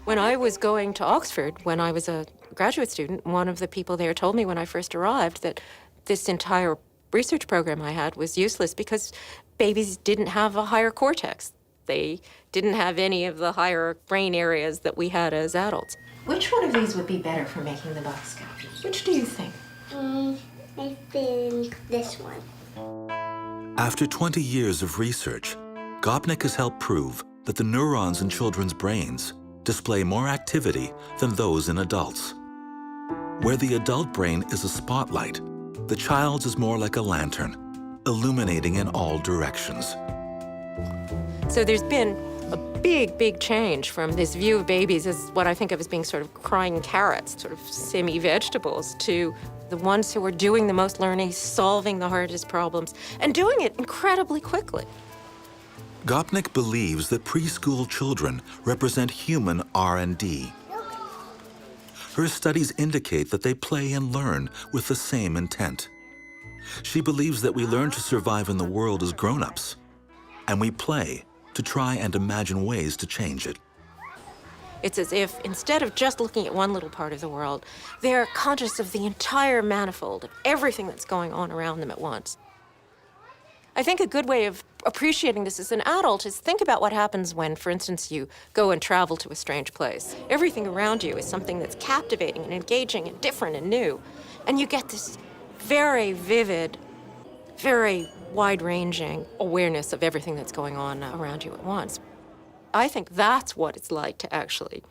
When I was going to Oxford, when I was a graduate student, one of the people there told me when I first arrived that this entire research program I had was useless because babies didn't have a higher cortex. They didn't have any of the higher brain areas that we had as adults. Which one of these would be better for making the Boy Scout? Which do you think? I think this one. After 20 years of research, Gopnik has helped prove that the neurons in children's brains display more activity than those in adults. Where the adult brain is a spotlight, the child's is more like a lantern, illuminating in all directions. So there's been a big, big change from this view of babies as what I think of as being sort of crying carrots, sort of semi-vegetables, to the ones who are doing the most learning, solving the hardest problems, and doing it incredibly quickly. Gopnik believes that preschool children represent human R&D. Her studies indicate that they play and learn with the same intent. She believes that we learn to survive in the world as grown-ups, and we play to try and imagine ways to change it. It's as if, instead of just looking at one little part of the world, they're conscious of the entire manifold of everything that's going on around them at once. I think a good way of appreciating this as an adult is think about what happens when, for instance, you go and travel to a strange place. Everything around you is something that's captivating and engaging and different and new. And you get this very vivid, very wide-ranging awareness of everything that's going on around you at once. I think that's what it's like to actually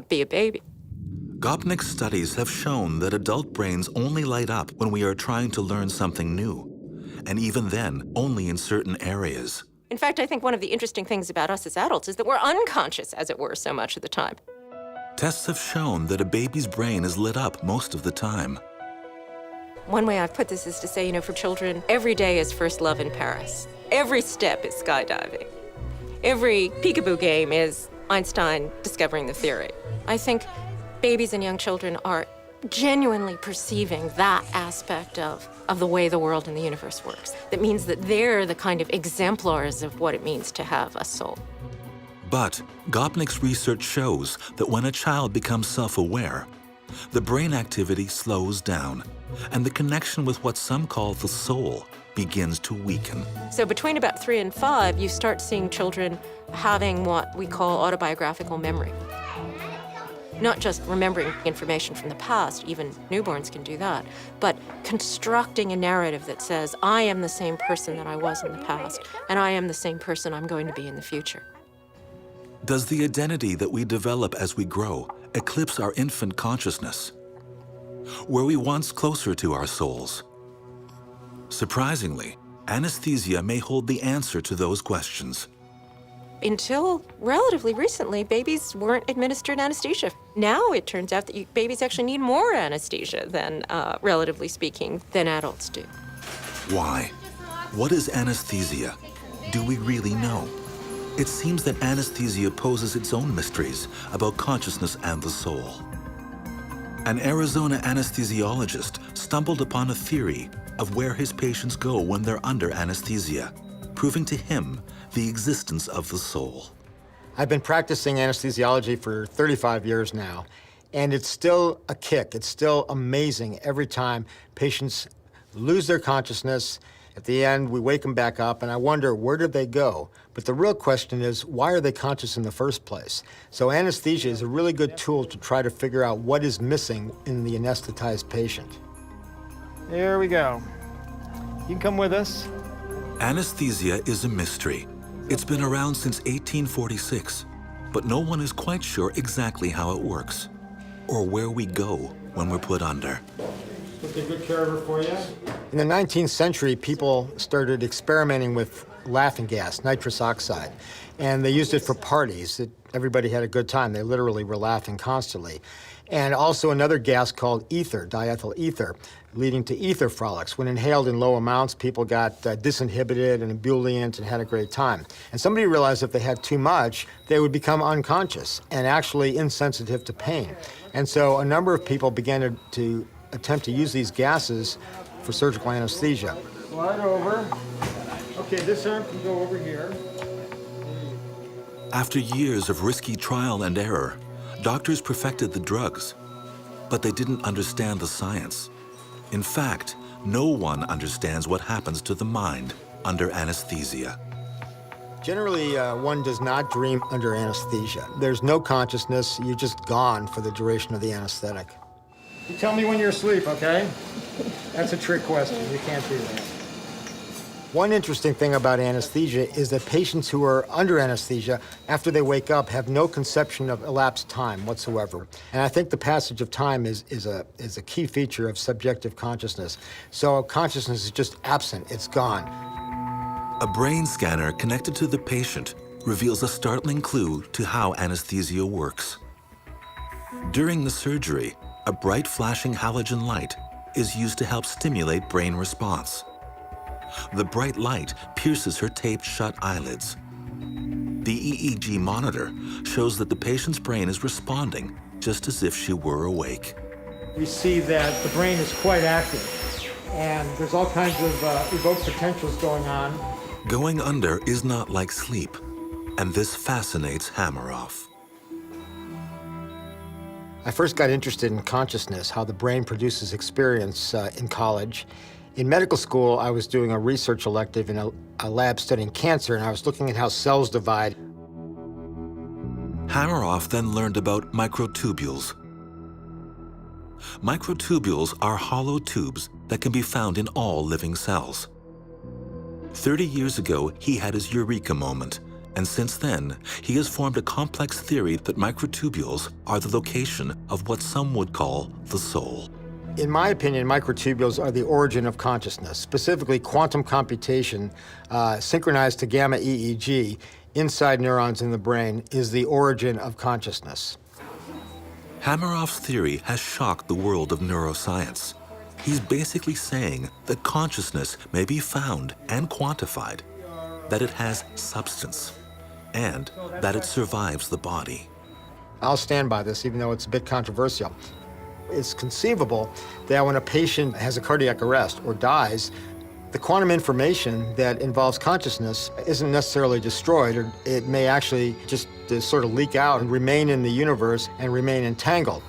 be a baby. Gopnik's studies have shown that adult brains only light up when we are trying to learn something new, and even then, only in certain areas. In fact, I think one of the interesting things about us as adults is that we're unconscious, as it were, so much of the time. Tests have shown that a baby's brain is lit up most of the time. One way I've put this is to say, you know, for children, every day is first love in Paris. Every step is skydiving. Every peekaboo game is Einstein discovering the theory. I think babies and young children are genuinely perceiving that aspect of the way the world and the universe works. That means that they're the kind of exemplars of what it means to have a soul. But Gopnik's research shows that when a child becomes self-aware, the brain activity slows down, and the connection with what some call the soul begins to weaken. So between about 3 and 5, you start seeing children having what we call autobiographical memory. Not just remembering information from the past, even newborns can do that, but constructing a narrative that says, I am the same person that I was in the past, and I am the same person I'm going to be in the future. Does the identity that we develop as we grow eclipse our infant consciousness? Were we once closer to our souls? Surprisingly, anesthesia may hold the answer to those questions. Until relatively recently, babies weren't administered anesthesia. Now it turns out that babies actually need more anesthesia than, relatively speaking, than adults do. Why? What is anesthesia? Do we really know? It seems that anesthesia poses its own mysteries about consciousness and the soul. An Arizona anesthesiologist stumbled upon a theory of where his patients go when they're under anesthesia, proving to him the existence of the soul. I've been practicing anesthesiology for 35 years now, and it's still a kick. It's still amazing every time patients lose their consciousness. At the end, we wake them back up, and I wonder, where did they go? But the real question is, why are they conscious in the first place? So anesthesia is a really good tool to try to figure out what is missing in the anesthetized patient. Here we go. You can come with us. Anesthesia is a mystery. It's been around since 1846, but no one is quite sure exactly how it works or where we go when we're put under. Take good care of her for you. In the 19th century, people started experimenting with laughing gas, nitrous oxide. and they used it for parties. Everybody had a good time. They literally were laughing constantly. And also another gas called ether, diethyl ether, leading to ether frolics. When inhaled in low amounts, people got disinhibited and ebullient and had a great time. And somebody realized if they had too much, they would become unconscious and actually insensitive to pain. And so a number of people began to attempt to use these gases for surgical anesthesia. Slide over. Okay, this arm can go over here. After years of risky trial and error, doctors perfected the drugs, but they didn't understand the science. In fact, no one understands what happens to the mind under anesthesia. Generally, one does not dream under anesthesia. There's no consciousness. You're just gone for the duration of the anesthetic. You tell me when you're asleep, okay? That's a trick question. You can't do that. One interesting thing about anesthesia is that patients who are under anesthesia, after they wake up, have no conception of elapsed time whatsoever. And I think the passage of time is a key feature of subjective consciousness. So consciousness is just absent. It's gone. A brain scanner connected to the patient reveals a startling clue to how anesthesia works. During the surgery, a bright flashing halogen light is used to help stimulate brain response. The bright light pierces her taped-shut eyelids. The EEG monitor shows that the patient's brain is responding just as if she were awake. We see that the brain is quite active, and there's all kinds of evoked potentials going on. Going under is not like sleep, and this fascinates Hameroff. I first got interested in consciousness, how the brain produces experience in college. In medical school, I was doing a research elective in a lab studying cancer, and I was looking at how cells divide. Hameroff then learned about microtubules. Microtubules are hollow tubes that can be found in all living cells. 30 years ago, he had his eureka moment, and since then, he has formed a complex theory that microtubules are the location of what some would call the soul. In my opinion, microtubules are the origin of consciousness, specifically quantum computation synchronized to gamma EEG inside neurons in the brain is the origin of consciousness. Hameroff's theory has shocked the world of neuroscience. He's basically saying that consciousness may be found and quantified, that it has substance, and that it survives the body. I'll stand by this, even though it's a bit controversial. It's conceivable that when a patient has a cardiac arrest or dies, the quantum information that involves consciousness isn't necessarily destroyed, or it may actually just sort of leak out and remain in the universe and remain entangled.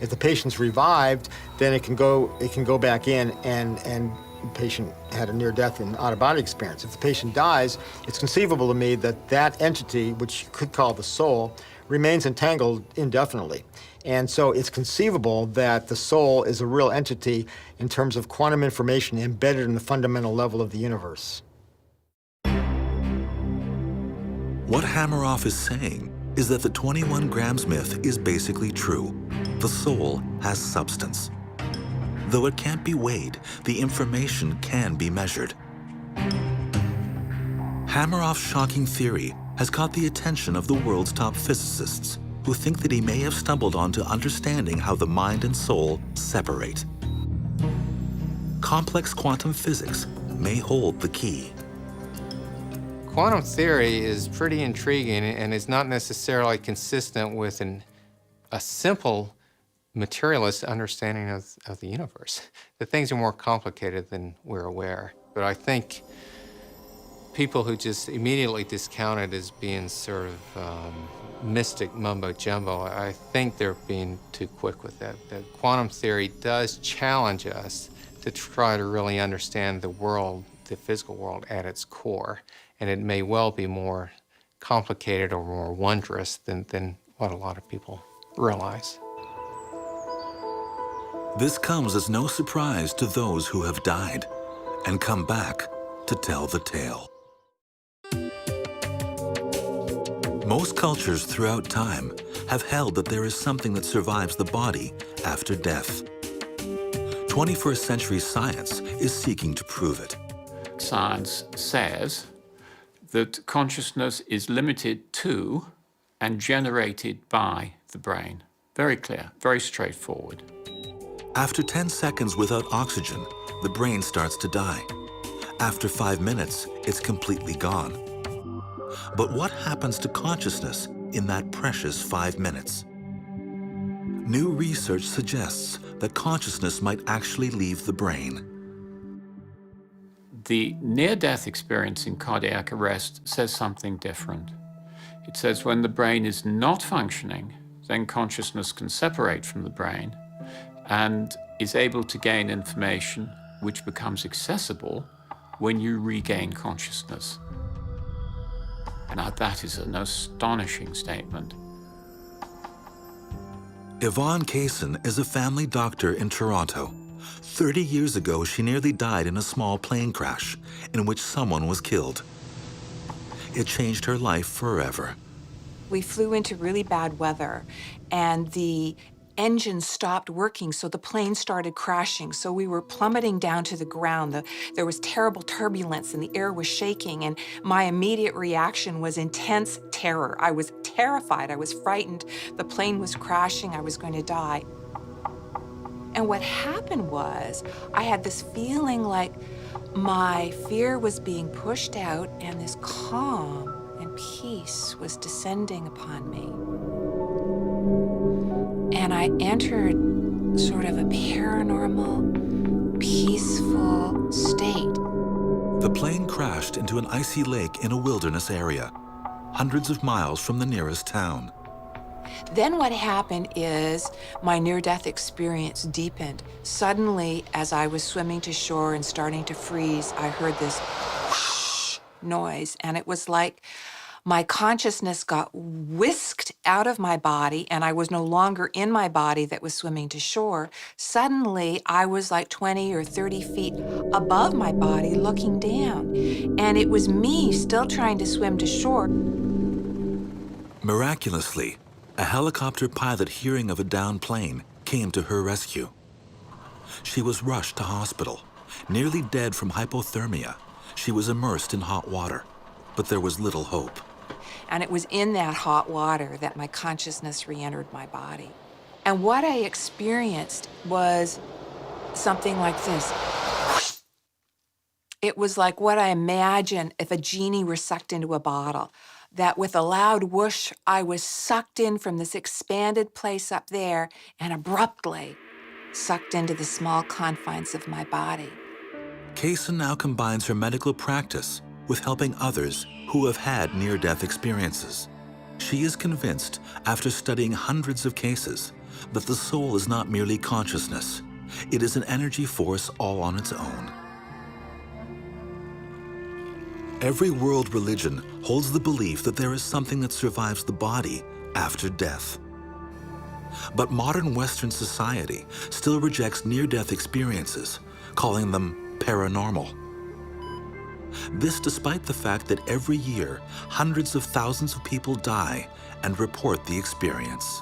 If the patient's revived, then it can go back in and the patient had a near-death and out-of-body experience. If the patient dies, it's conceivable to me that that entity, which you could call the soul, remains entangled indefinitely. And so it's conceivable that the soul is a real entity in terms of quantum information embedded in the fundamental level of the universe. What Hameroff is saying is that the 21 grams myth is basically true. The soul has substance. Though it can't be weighed, the information can be measured. Hameroff's shocking theory has caught the attention of the world's top physicists, who think that he may have stumbled onto understanding how the mind and soul separate. Complex quantum physics may hold the key. Quantum theory is pretty intriguing and is not necessarily consistent with a simple materialist understanding of the universe. The things are more complicated than we're aware. But I think people who just immediately discount it as being sort of mystic mumbo-jumbo, I think they're being too quick with that. The quantum theory does challenge us to try to really understand the world, the physical world at its core. And it may well be more complicated or more wondrous than what a lot of people realize. This comes as no surprise to those who have died and come back to tell the tale. Most cultures throughout time have held that there is something that survives the body after death. 21st century science is seeking to prove it. Science says that consciousness is limited to and generated by the brain. Very clear, very straightforward. After 10 seconds without oxygen, the brain starts to die. After 5 minutes, it's completely gone. But what happens to consciousness in that precious 5 minutes? New research suggests that consciousness might actually leave the brain. The near-death experience in cardiac arrest says something different. It says when the brain is not functioning, then consciousness can separate from the brain and is able to gain information which becomes accessible when you regain consciousness. Now that is an astonishing statement. Yvonne Kaysen is a family doctor in Toronto. 30 years ago, she nearly died in a small plane crash in which someone was killed. It changed her life forever. We flew into really bad weather, and the engine stopped working, so the plane started crashing. So we were plummeting down to the ground. There was terrible turbulence, and the air was shaking, and my immediate reaction was intense terror. I was terrified. I was frightened. The plane was crashing. I was going to die. And what happened was, I had this feeling like my fear was being pushed out, and this calm and peace was descending upon me. And I entered sort of a paranormal, peaceful state. The plane crashed into an icy lake in a wilderness area, hundreds of miles from the nearest town. Then what happened is my near-death experience deepened. Suddenly, as I was swimming to shore and starting to freeze, I heard this whoosh noise, and it was like my consciousness got whisked out of my body, and I was no longer in my body that was swimming to shore. Suddenly, I was like 20 or 30 feet above my body looking down, and it was me still trying to swim to shore. Miraculously, a helicopter pilot hearing of a downed plane came to her rescue. She was rushed to hospital. Nearly dead from hypothermia, she was immersed in hot water, but there was little hope. And it was in that hot water that my consciousness re-entered my body. And what I experienced was something like this. It was like what I imagined if a genie were sucked into a bottle, that with a loud whoosh, I was sucked in from this expanded place up there and abruptly sucked into the small confines of my body. Kaysen now combines her medical practice with helping others who have had near-death experiences. She is convinced, after studying hundreds of cases, that the soul is not merely consciousness. It is an energy force all on its own. Every world religion holds the belief that there is something that survives the body after death. But modern Western society still rejects near-death experiences, calling them paranormal. This despite the fact that every year, hundreds of thousands of people die and report the experience.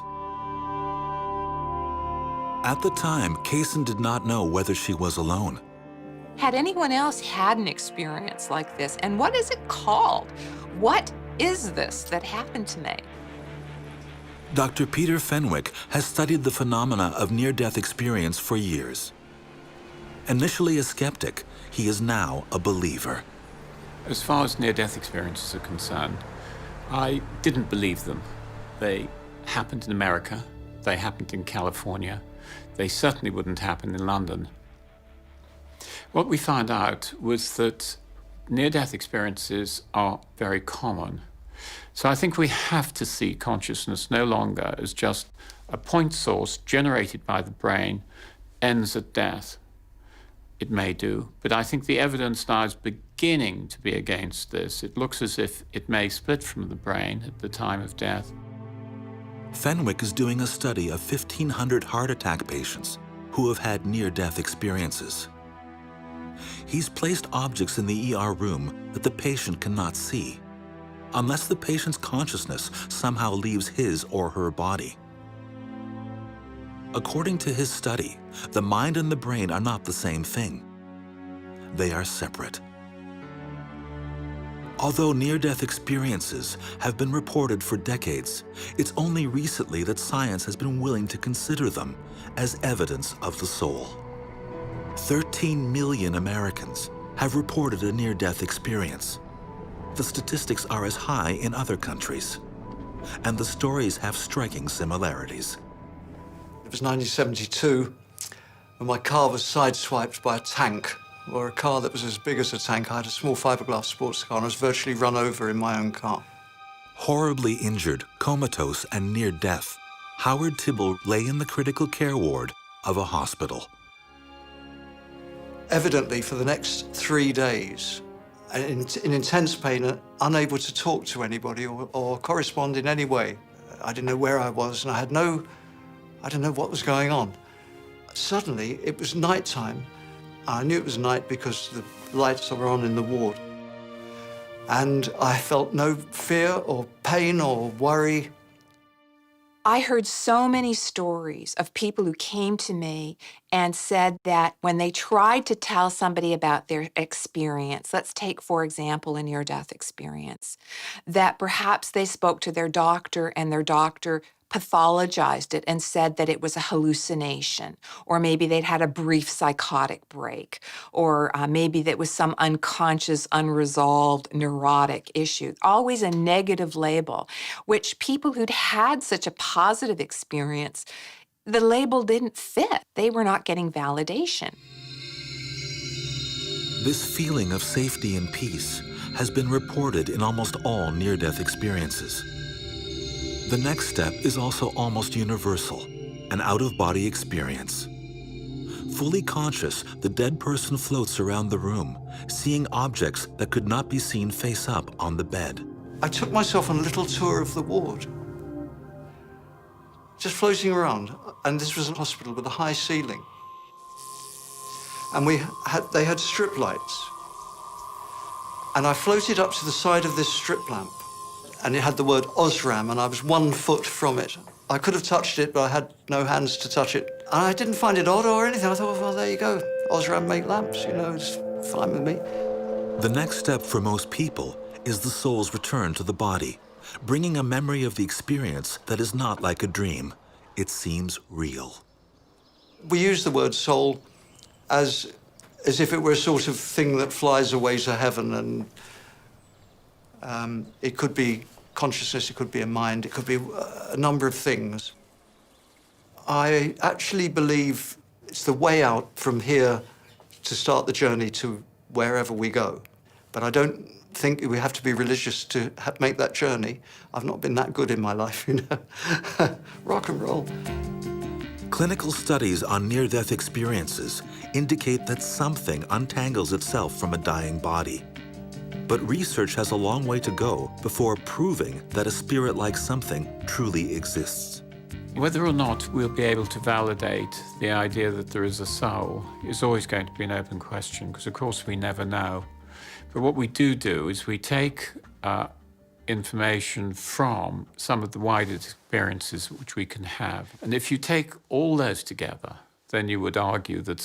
At the time, Kaysen did not know whether she was alone. Had anyone else had an experience like this? And what is it called? What is this that happened to me? Dr. Peter Fenwick has studied the phenomena of near-death experience for years. Initially a skeptic, he is now a believer. As far as near-death experiences are concerned, I didn't believe them. They happened in America, they happened in California, they certainly wouldn't happen in London. What we found out was that near-death experiences are very common. So I think we have to see consciousness no longer as just a point source generated by the brain, ends at death. It may do, but I think the evidence now is beginning to be against this. It looks as if it may split from the brain at the time of death. Fenwick is doing a study of 1,500 heart attack patients who have had near-death experiences. He's placed objects in the ER room that the patient cannot see, unless the patient's consciousness somehow leaves his or her body. According to his study, the mind and the brain are not the same thing. They are separate. Although near-death experiences have been reported for decades, it's only recently that science has been willing to consider them as evidence of the soul. 13 million Americans have reported a near-death experience. The statistics are as high in other countries, and the stories have striking similarities. It was 1972, and my car was sideswiped by a tank, or a car that was as big as a tank. I had a small fiberglass sports car, and I was virtually run over in my own car. Horribly injured, comatose, and near death, Howard Tibble lay in the critical care ward of a hospital. Evidently, for the next 3 days, in intense pain, unable to talk to anybody or correspond in any way. I didn't know where I was, and I didn't know what was going on. Suddenly, it was nighttime. I knew it was night because the lights were on in the ward. And I felt no fear or pain or worry. I heard so many stories of people who came to me and said that when they tried to tell somebody about their experience, let's take, for example, a near-death experience, that perhaps they spoke to their doctor and their doctor pathologized it and said that it was a hallucination, or maybe they'd had a brief psychotic break, or maybe that was some unconscious, unresolved neurotic issue. Always a negative label, which people who'd had such a positive experience, the label didn't fit. They were not getting validation. This feeling of safety and peace has been reported in almost all near-death experiences. The next step is also almost universal, an out-of-body experience. Fully conscious, the dead person floats around the room, seeing objects that could not be seen face up on the bed. I took myself on a little tour of the ward, just floating around. And this was a hospital with a high ceiling. And they had strip lights. And I floated up to the side of this strip lamp, and it had the word Osram, and I was 1 foot from it. I could have touched it, but I had no hands to touch it. And I didn't find it odd or anything. I thought, well, there you go. Osram make lamps, you know, it's fine with me. The next step for most people is the soul's return to the body, bringing a memory of the experience that is not like a dream. It seems real. We use the word soul as if it were a sort of thing that flies away to heaven, and it could be consciousness, it could be a mind, it could be a number of things. I actually believe it's the way out from here to start the journey to wherever we go. But I don't think we have to be religious to make that journey. I've not been that good in my life, you know. Rock and roll. Clinical studies on near-death experiences indicate that something untangles itself from a dying body. But research has a long way to go before proving that a spirit-like something truly exists. Whether or not we'll be able to validate the idea that there is a soul is always going to be an open question, because of course we never know. But what we do is we take information from some of the wider experiences which we can have. And if you take all those together, then you would argue that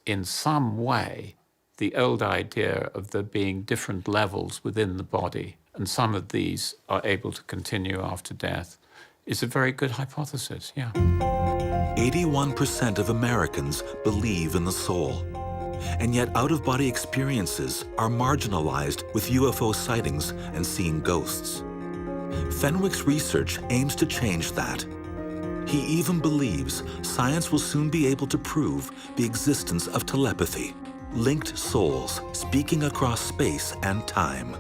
in some way, the old idea of there being different levels within the body, and some of these are able to continue after death, is a very good hypothesis, yeah. 81% of Americans believe in the soul. And yet out-of-body experiences are marginalized with UFO sightings and seeing ghosts. Fenwick's research aims to change that. He even believes science will soon be able to prove the existence of telepathy, linked souls speaking across space and time.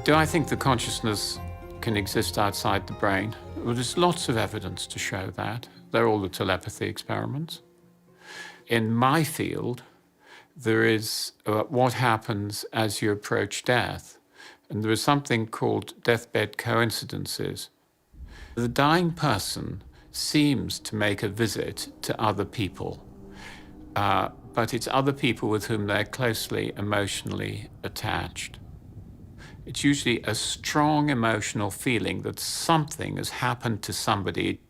Do I think the consciousness can exist outside the brain? Well, there's lots of evidence to show that. They're all the telepathy experiments. In my field, there is what happens as you approach death. And there is something called deathbed coincidences. The dying person seems to make a visit to other people, but it's other people with whom they're closely emotionally attached. It's usually a strong emotional feeling that something has happened to somebody.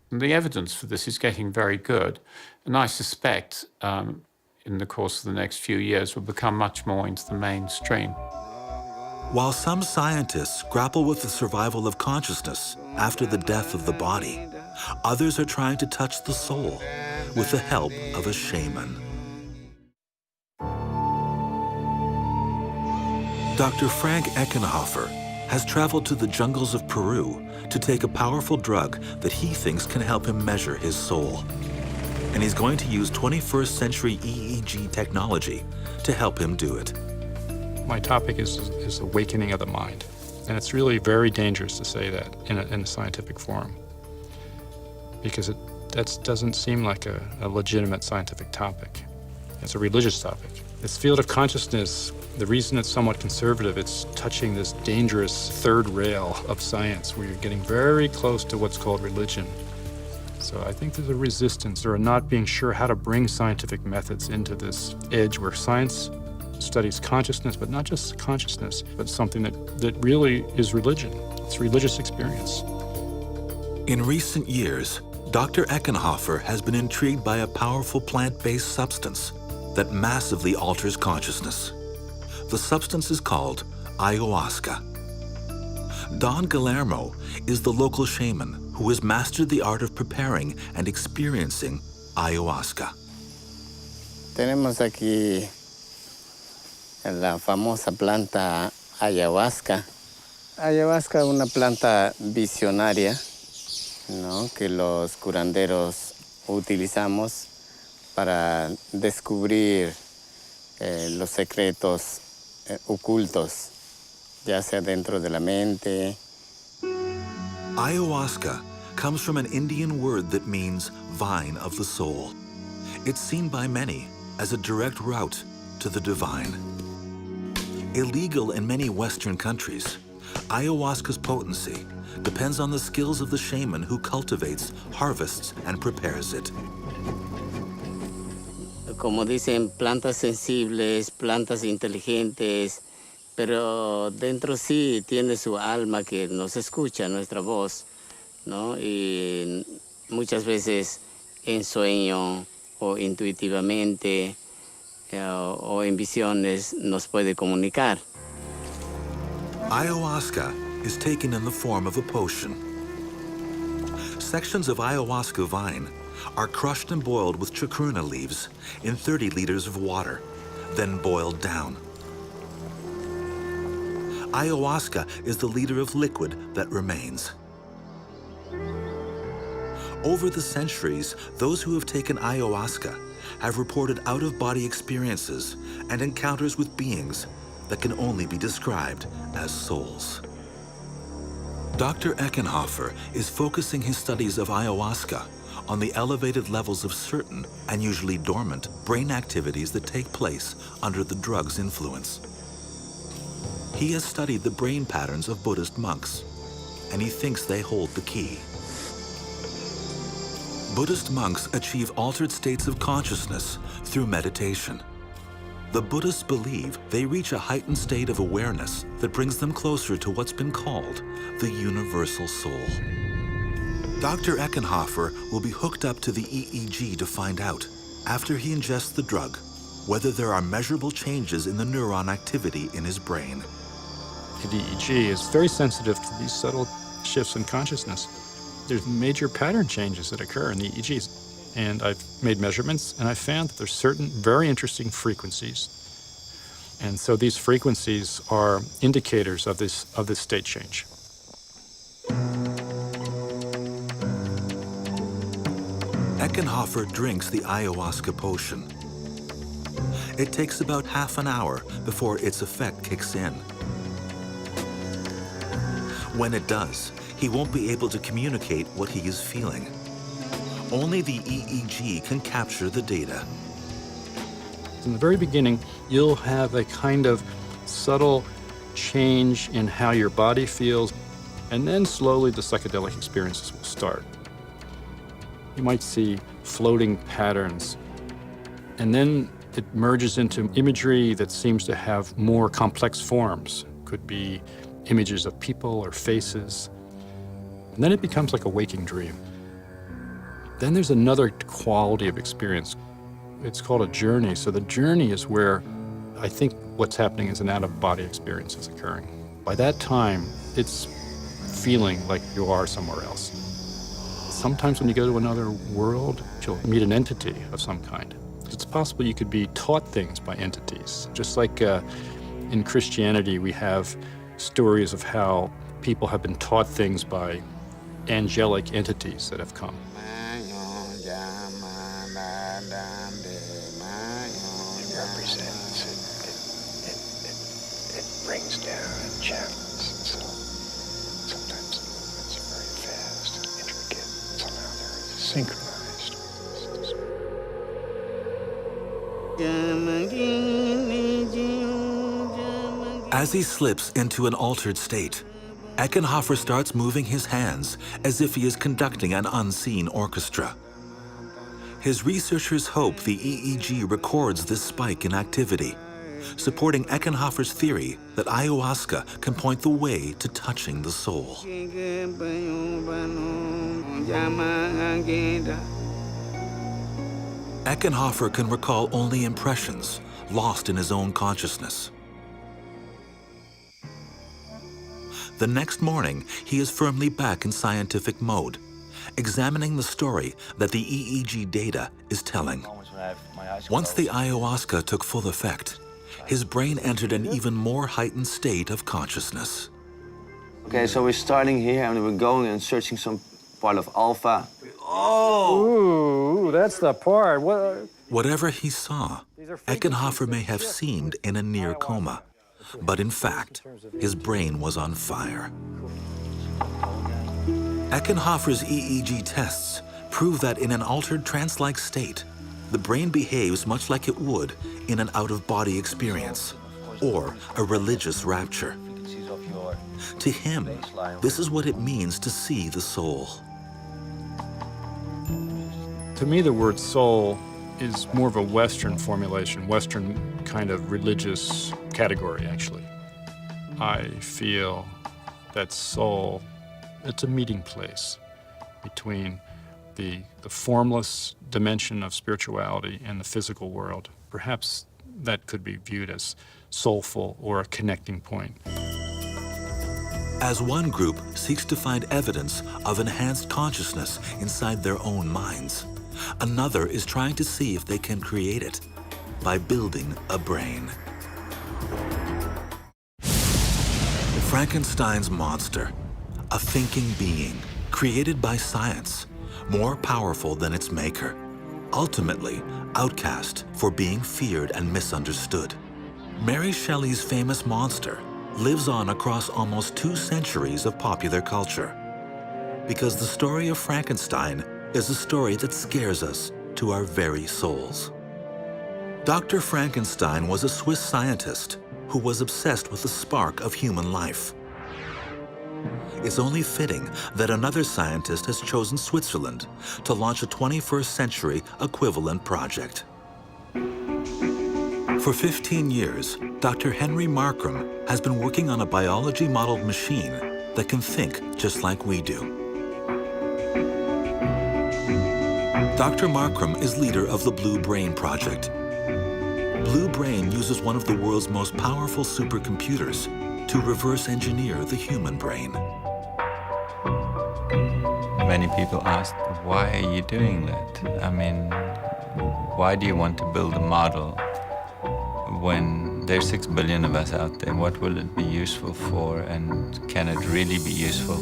And the evidence for this is getting very good. And I suspect in the course of the next few years will become much more into the mainstream. While some scientists grapple with the survival of consciousness after the death of the body, others are trying to touch the soul with the help of a shaman. Dr. Frank Eckenhofer has traveled to the jungles of Peru to take a powerful drug that he thinks can help him measure his soul. And he's going to use 21st century EEG technology to help him do it. My topic is awakening of the mind. And it's really very dangerous to say that in a scientific forum, because that doesn't seem like a legitimate scientific topic. It's a religious topic. This field of consciousness, the reason it's somewhat conservative, it's touching this dangerous third rail of science where you're getting very close to what's called religion. So I think there's a resistance or a not being sure how to bring scientific methods into this edge where science studies consciousness, but not just consciousness, but something that really is religion. It's religious experience. In recent years, Dr. Eckenhofer has been intrigued by a powerful plant-based substance that massively alters consciousness. The substance is called ayahuasca. Don Guillermo is the local shaman who has mastered the art of preparing and experiencing ayahuasca. Tenemos aquí la famosa planta ayahuasca. Ayahuasca es una planta visionaria, ¿no?, que los curanderos utilizamos para descubrir los secretos ocultos, ya sea dentro de la mente. Ayahuasca comes from an Indian word that means vine of the soul. It's seen by many as a direct route to the divine. Illegal in many Western countries, ayahuasca's potency depends on the skills of the shaman who cultivates, harvests, and prepares it. Como dicen, plantas sensibles, plantas inteligentes, pero dentro sí tiene su alma que nos escucha, nuestra voz, ¿no? Y muchas veces en sueño o intuitivamente o en visiones nos puede comunicar. Ayahuasca is taken in the form of a potion. Sections of ayahuasca vine are crushed and boiled with chacruna leaves in 30 liters of water, then boiled down. Ayahuasca is the liter of liquid that remains. Over the centuries, those who have taken ayahuasca have reported out-of-body experiences and encounters with beings that can only be described as souls. Dr. Eckenhofer is focusing his studies of ayahuasca on the elevated levels of certain and usually dormant brain activities that take place under the drug's influence. He has studied the brain patterns of Buddhist monks, and he thinks they hold the key. Buddhist monks achieve altered states of consciousness through meditation. The Buddhists believe they reach a heightened state of awareness that brings them closer to what's been called the universal soul. Dr. Eckenhofer will be hooked up to the EEG to find out, after he ingests the drug, whether there are measurable changes in the neuron activity in his brain. The EEG is very sensitive to these subtle shifts in consciousness. There's major pattern changes that occur in the EEGs. And I've made measurements, and I found that there's certain very interesting frequencies. And so these frequencies are indicators of this state change. Eckenhofer drinks the ayahuasca potion. It takes about half an hour before its effect kicks in. When it does, he won't be able to communicate what he is feeling. Only the EEG can capture the data. In the very beginning, you'll have a kind of subtle change in how your body feels, and then slowly the psychedelic experiences will start. You might see floating patterns, and then it merges into imagery that seems to have more complex forms. Could be images of people or faces. And then it becomes like a waking dream. Then there's another quality of experience. It's called a journey. So the journey is where I think what's happening is an out-of-body experience is occurring. By that time, it's feeling like you are somewhere else. Sometimes when you go to another world, you'll meet an entity of some kind. It's possible you could be taught things by entities. Just like in Christianity, we have stories of how people have been taught things by angelic entities that have come. It represents, it brings down channels, and so sometimes the movements are very fast, intricate, somehow they're synchronized. As he slips into an altered state, Eckenhofer starts moving his hands as if he is conducting an unseen orchestra. His researchers hope the EEG records this spike in activity, supporting Eckenhofer's theory that ayahuasca can point the way to touching the soul. Eckenhofer can recall only impressions, lost in his own consciousness. The next morning, he is firmly back in scientific mode, examining the story that the EEG data is telling. Once the ayahuasca took full effect, his brain entered an even more heightened state of consciousness. Okay, so we're starting here and we're going and searching some part of alpha. Oh! Ooh, that's the part. Whatever he saw, Eckenhofer may have seemed in a near coma, but in fact, his brain was on fire. Eckenhofer's EEG tests prove that in an altered trance-like state, the brain behaves much like it would in an out-of-body experience or a religious rapture. To him, this is what it means to see the soul. To me, the word soul is more of a Western formulation, Western kind of religious category, actually. I feel that soul, it's a meeting place between the formless dimension of spirituality and the physical world. Perhaps that could be viewed as soulful or a connecting point. As one group seeks to find evidence of enhanced consciousness inside their own minds, another is trying to see if they can create it by building a brain. Frankenstein's monster, a thinking being created by science, more powerful than its maker, ultimately outcast for being feared and misunderstood. Mary Shelley's famous monster lives on across almost 2 centuries of popular culture, because the story of Frankenstein is a story that scares us to our very souls. Dr. Frankenstein was a Swiss scientist who was obsessed with the spark of human life. It's only fitting that another scientist has chosen Switzerland to launch a 21st century equivalent project. For 15 years, Dr. Henry Markram has been working on a biology-modeled machine that can think just like we do. Dr. Markram is leader of the Blue Brain Project. Blue Brain uses one of the world's most powerful supercomputers to reverse engineer the human brain. Many people ask, why are you doing that? I mean, why do you want to build a model when there's 6 billion of us out there? What will it be useful for, and can it really be useful?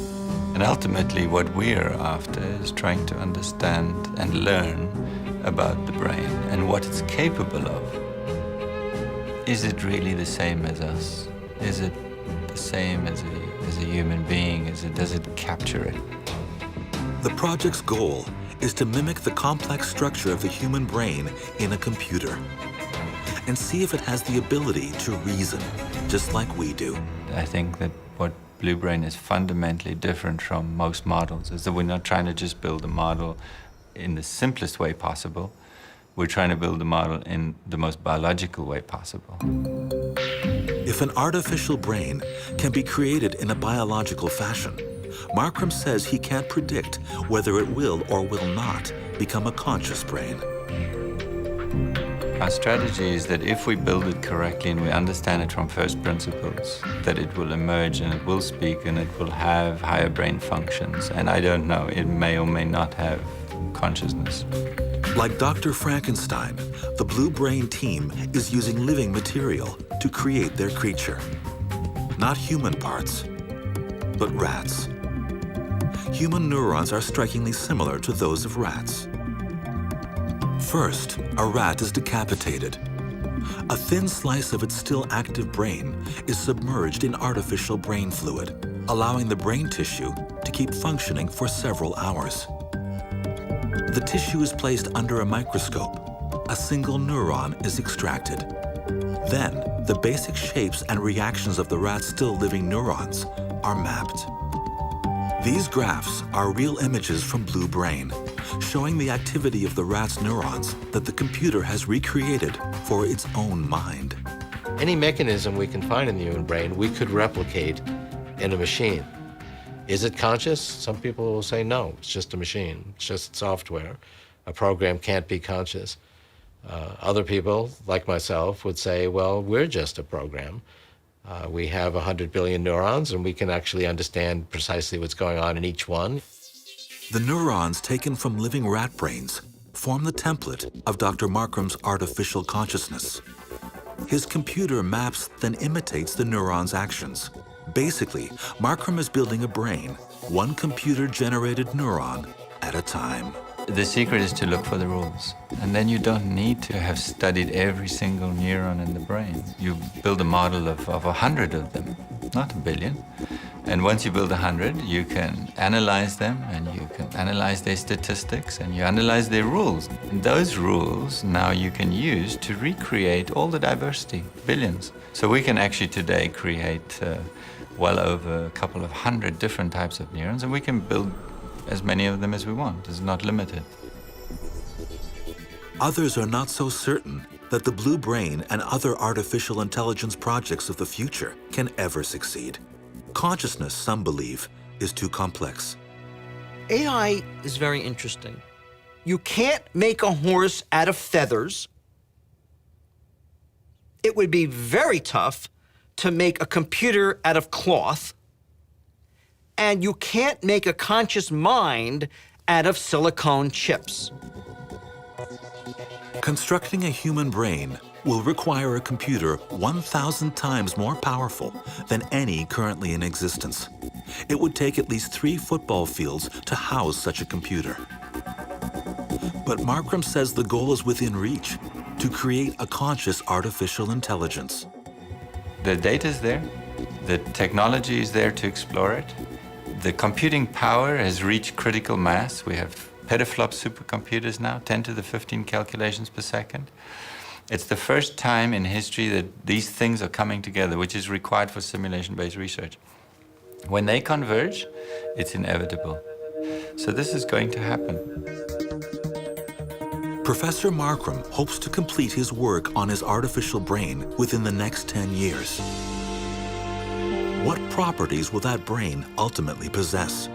And ultimately, what we're after is trying to understand and learn about the brain and what it's capable of. Is it really the same as us? Is it the same as a human being? Does it capture it? The project's goal is to mimic the complex structure of the human brain in a computer and see if it has the ability to reason, just like we do. I think that what Blue Brain is fundamentally different from most models is that we're not trying to just build a model in the simplest way possible. We're trying to build a model in the most biological way possible. If an artificial brain can be created in a biological fashion, Markram says he can't predict whether it will or will not become a conscious brain. Our strategy is that if we build it correctly and we understand it from first principles, that it will emerge and it will speak and it will have higher brain functions. And I don't know, it may or may not have consciousness. Like Dr. Frankenstein, the Blue Brain team is using living material to create their creature. Not human parts, but rats. Human neurons are strikingly similar to those of rats. First, a rat is decapitated. A thin slice of its still active brain is submerged in artificial brain fluid, allowing the brain tissue to keep functioning for several hours. The tissue is placed under a microscope. A single neuron is extracted. Then, the basic shapes and reactions of the rat's still living neurons are mapped. These graphs are real images from Blue Brain, showing the activity of the rat's neurons that the computer has recreated for its own mind. Any mechanism we can find in the human brain, we could replicate in a machine. Is it conscious? Some people will say no, it's just a machine, it's just software. A program can't be conscious. Other people, like myself, would say, well, we're just a program. We have 100 billion neurons, and we can actually understand precisely what's going on in each one. The neurons taken from living rat brains form the template of Dr. Markram's artificial consciousness. His computer maps then imitates the neuron's actions. Basically, Markram is building a brain, one computer-generated neuron at a time. The secret is to look for the rules. And then you don't need to have studied every single neuron in the brain. You build a model of 100 of them, not a billion. And once you build 100, you can analyze them, and you can analyze their statistics, and you analyze their rules. And those rules now you can use to recreate all the diversity, billions. So we can actually today create well over a couple of 100 different types of neurons, and we can build as many of them as we want. It's not limited. Others are not so certain that the Blue Brain and other artificial intelligence projects of the future can ever succeed. Consciousness, some believe, is too complex. AI is very interesting. You can't make a horse out of feathers. It would be very tough to make a computer out of cloth. And you can't make a conscious mind out of silicone chips. Constructing a human brain will require a computer 1,000 times more powerful than any currently in existence. It would take at least 3 football fields to house such a computer. But Markram says the goal is within reach, to create a conscious artificial intelligence. The data's there, the technology is there to explore it. The computing power has reached critical mass. We have petaflop supercomputers now, 10 to the 15 calculations per second. It's the first time in history that these things are coming together, which is required for simulation-based research. When they converge, it's inevitable. So this is going to happen. Professor Markram hopes to complete his work on his artificial brain within the next 10 years. What properties will that brain ultimately possess?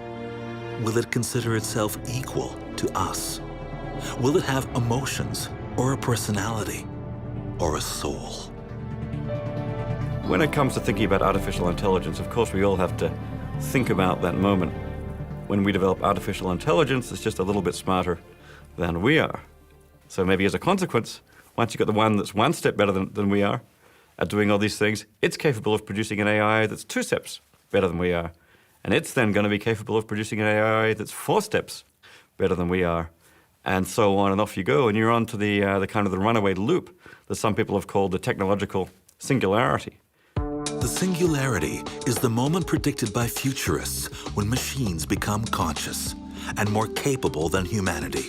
Will it consider itself equal to us? Will it have emotions, or a personality, or a soul? When it comes to thinking about artificial intelligence, of course, we all have to think about that moment when we develop artificial intelligence that's just a little bit smarter than we are. So maybe as a consequence, once you've got the one that's 1 step better than we are at doing all these things, it's capable of producing an AI that's 2 steps better than we are. And it's then going to be capable of producing an AI that's 4 steps better than we are. And so on and off you go. And you're on to the kind of the runaway loop that some people have called the technological singularity. The singularity is the moment predicted by futurists when machines become conscious and more capable than humanity.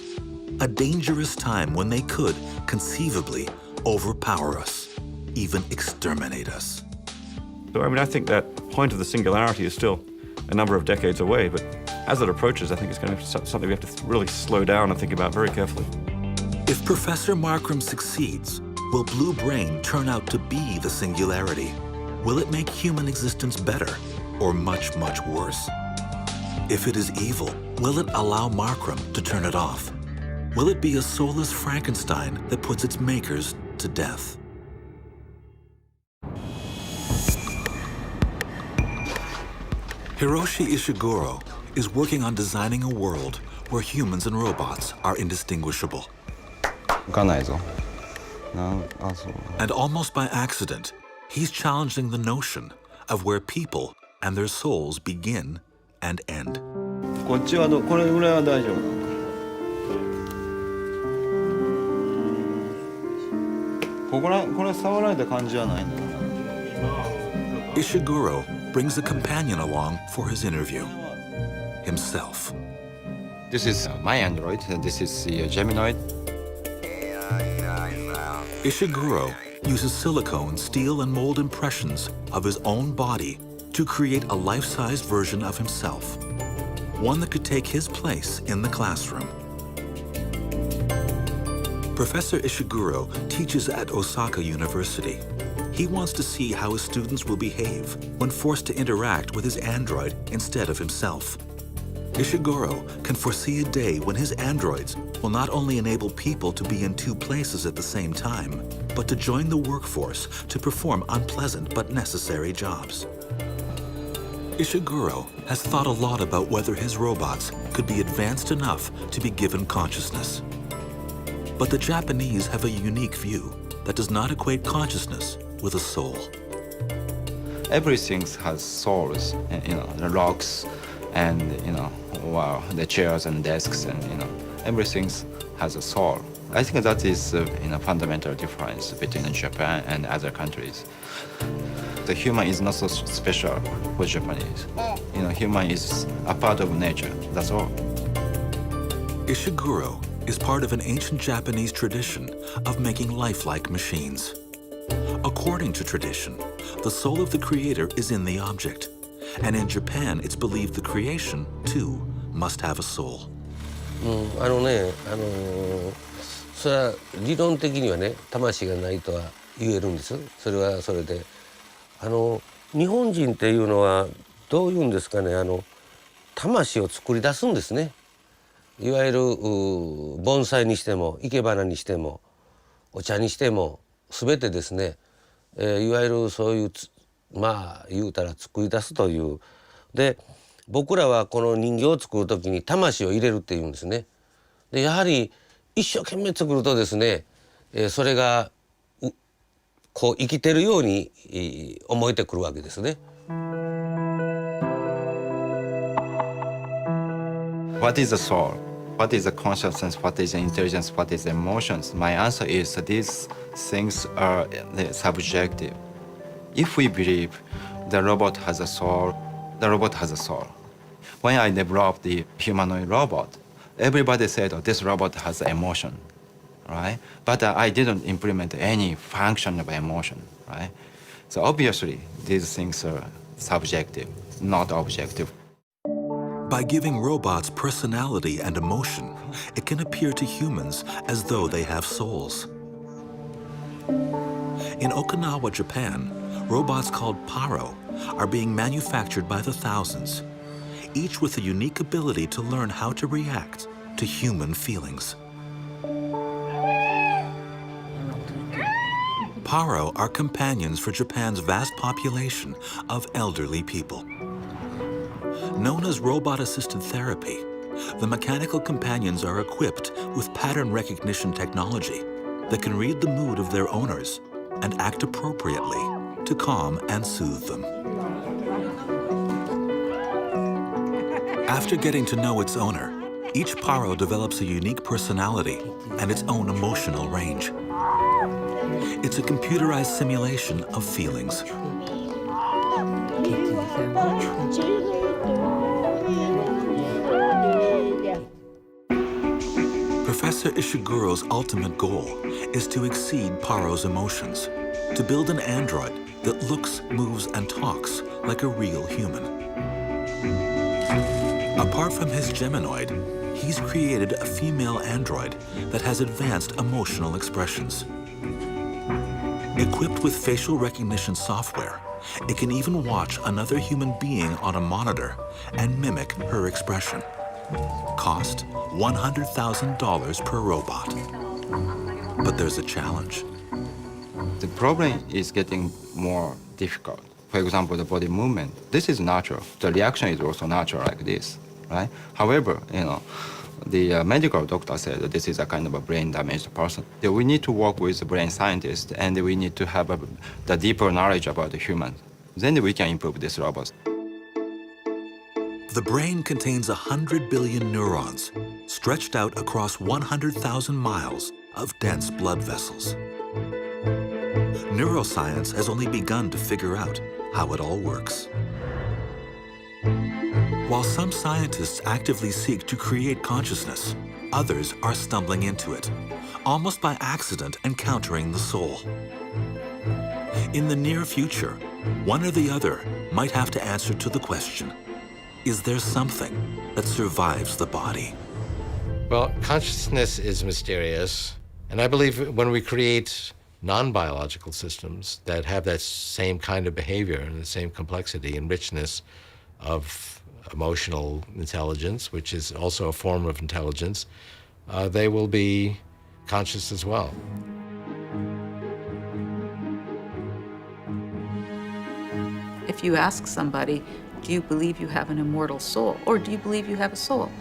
A dangerous time when they could, conceivably, overpower us, even exterminate us. So, I mean, I think that point of the singularity is still a number of decades away, but as it approaches, I think it's going to be something we have to really slow down and think about very carefully. If Professor Markram succeeds, will Blue Brain turn out to be the singularity? Will it make human existence better, or much, much worse? If it is evil, will it allow Markram to turn it off? Will it be a soulless Frankenstein that puts its makers to death. Hiroshi Ishiguro is working on designing a world where humans and robots are indistinguishable. And almost by accident, he's challenging the notion of where people and their souls begin and end. こっちはこれぐらいは大丈夫。これ触られた感じはないんだ。Ishiguro brings a companion along for his interview, himself. This is my android. This is the Geminoid. Ishiguro uses silicone, steel, and mold impressions of his own body to create a life-sized version of himself, one that could take his place in the classroom. Professor Ishiguro teaches at Osaka University. He wants to see how his students will behave when forced to interact with his android instead of himself. Ishiguro can foresee a day when his androids will not only enable people to be in two places at the same time, but to join the workforce to perform unpleasant but necessary jobs. Ishiguro has thought a lot about whether his robots could be advanced enough to be given consciousness. But the Japanese have a unique view that does not equate consciousness with a soul. Everything has souls, the rocks and, wow, the chairs and desks and, everything has a soul. I think that is a fundamental difference between Japan and other countries. The human is not so special for Japanese. Human is a part of nature, that's all. Ishiguro is part of an ancient Japanese tradition of making lifelike machines. According to tradition, the soul of the creator is in the object, and in Japan it's believed the creation, too, must have a soul. それは理論的にはね、魂がないとは言えるんです。それはそれで、日本人っていうのはどういうんですかね、魂を作り出すんですね。いわゆる盆栽にしても生け花にしてもお茶にしても全てですね、いわゆるそういうまあ言うたら作り出すという。で僕らはこの人形を作る時に魂を入れるっていうんですね。でやはり一生懸命作るとですね、それがこう生きてるように思えてくるわけですね。What is the soul? What is the consciousness? What is the intelligence? What is the emotions? My answer is that these things are subjective. If we believe the robot has a soul, the robot has a soul. When I developed the humanoid robot, everybody said, oh, this robot has emotion, right? But I didn't implement any function of emotion, right? So obviously, these things are subjective, not objective. By giving robots personality and emotion, it can appear to humans as though they have souls. In Okinawa, Japan, robots called Paro are being manufactured by the thousands, each with a unique ability to learn how to react to human feelings. Paro are companions for Japan's vast population of elderly people. Known as robot-assisted therapy, the mechanical companions are equipped with pattern recognition technology that can read the mood of their owners and act appropriately to calm and soothe them. After getting to know its owner, each Paro develops a unique personality and its own emotional range. It's a computerized simulation of feelings. Professor Ishiguro's ultimate goal is to exceed Paro's emotions, to build an android that looks, moves, and talks like a real human. Apart from his Geminoid, he's created a female android that has advanced emotional expressions. Equipped with facial recognition software, it can even watch another human being on a monitor and mimic her expression. Cost $100,000 per robot. But there's a challenge. The problem is getting more difficult. For example, the body movement. This is natural. The reaction is also natural like this, right? However, the medical doctor said that this is a kind of a brain-damaged person. That we need to work with the brain scientists, and we need to have the deeper knowledge about the human. Then we can improve this robot. The brain contains 100 billion neurons stretched out across 100,000 miles of dense blood vessels. Neuroscience has only begun to figure out how it all works. While some scientists actively seek to create consciousness, others are stumbling into it, almost by accident encountering the soul. In the near future, one or the other might have to answer to the question, is there something that survives the body? Well, consciousness is mysterious, and I believe when we create non-biological systems that have that same kind of behavior and the same complexity and richness of emotional intelligence, which is also a form of intelligence, they will be conscious as well. If you ask somebody, do you believe you have an immortal soul, or do you believe you have a soul?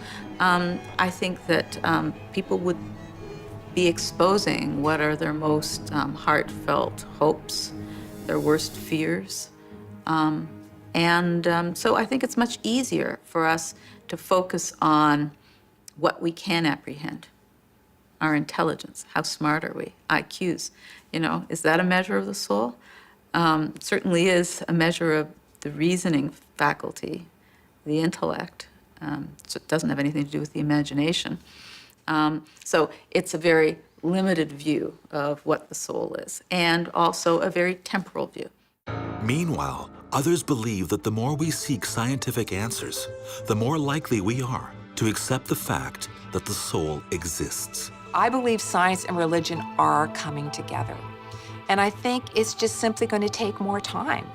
I think that people would be exposing what are their most heartfelt hopes, their worst fears. So I think it's much easier for us to focus on what we can apprehend, our intelligence. How smart are we? IQs. Is that a measure of the soul? It certainly is a measure of the reasoning faculty, the intellect. So it doesn't have anything to do with the imagination. So it's a very limited view of what the soul is, and also a very temporal view. Meanwhile, others believe that the more we seek scientific answers, the more likely we are to accept the fact that the soul exists. I believe science and religion are coming together. And I think it's just simply going to take more time.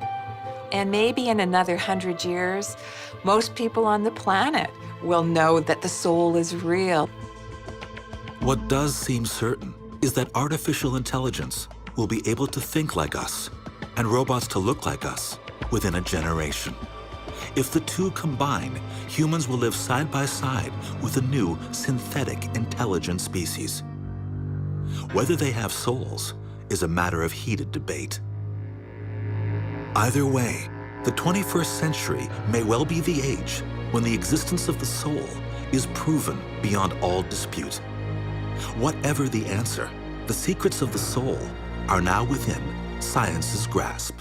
And maybe in another 100 years, most people on the planet will know that the soul is real. What does seem certain is that artificial intelligence will be able to think like us and robots to look like us within a generation. If the two combine, humans will live side by side with a new synthetic intelligent species. Whether they have souls is a matter of heated debate. Either way, the 21st century may well be the age when the existence of the soul is proven beyond all dispute. Whatever the answer, the secrets of the soul are now within science's grasp.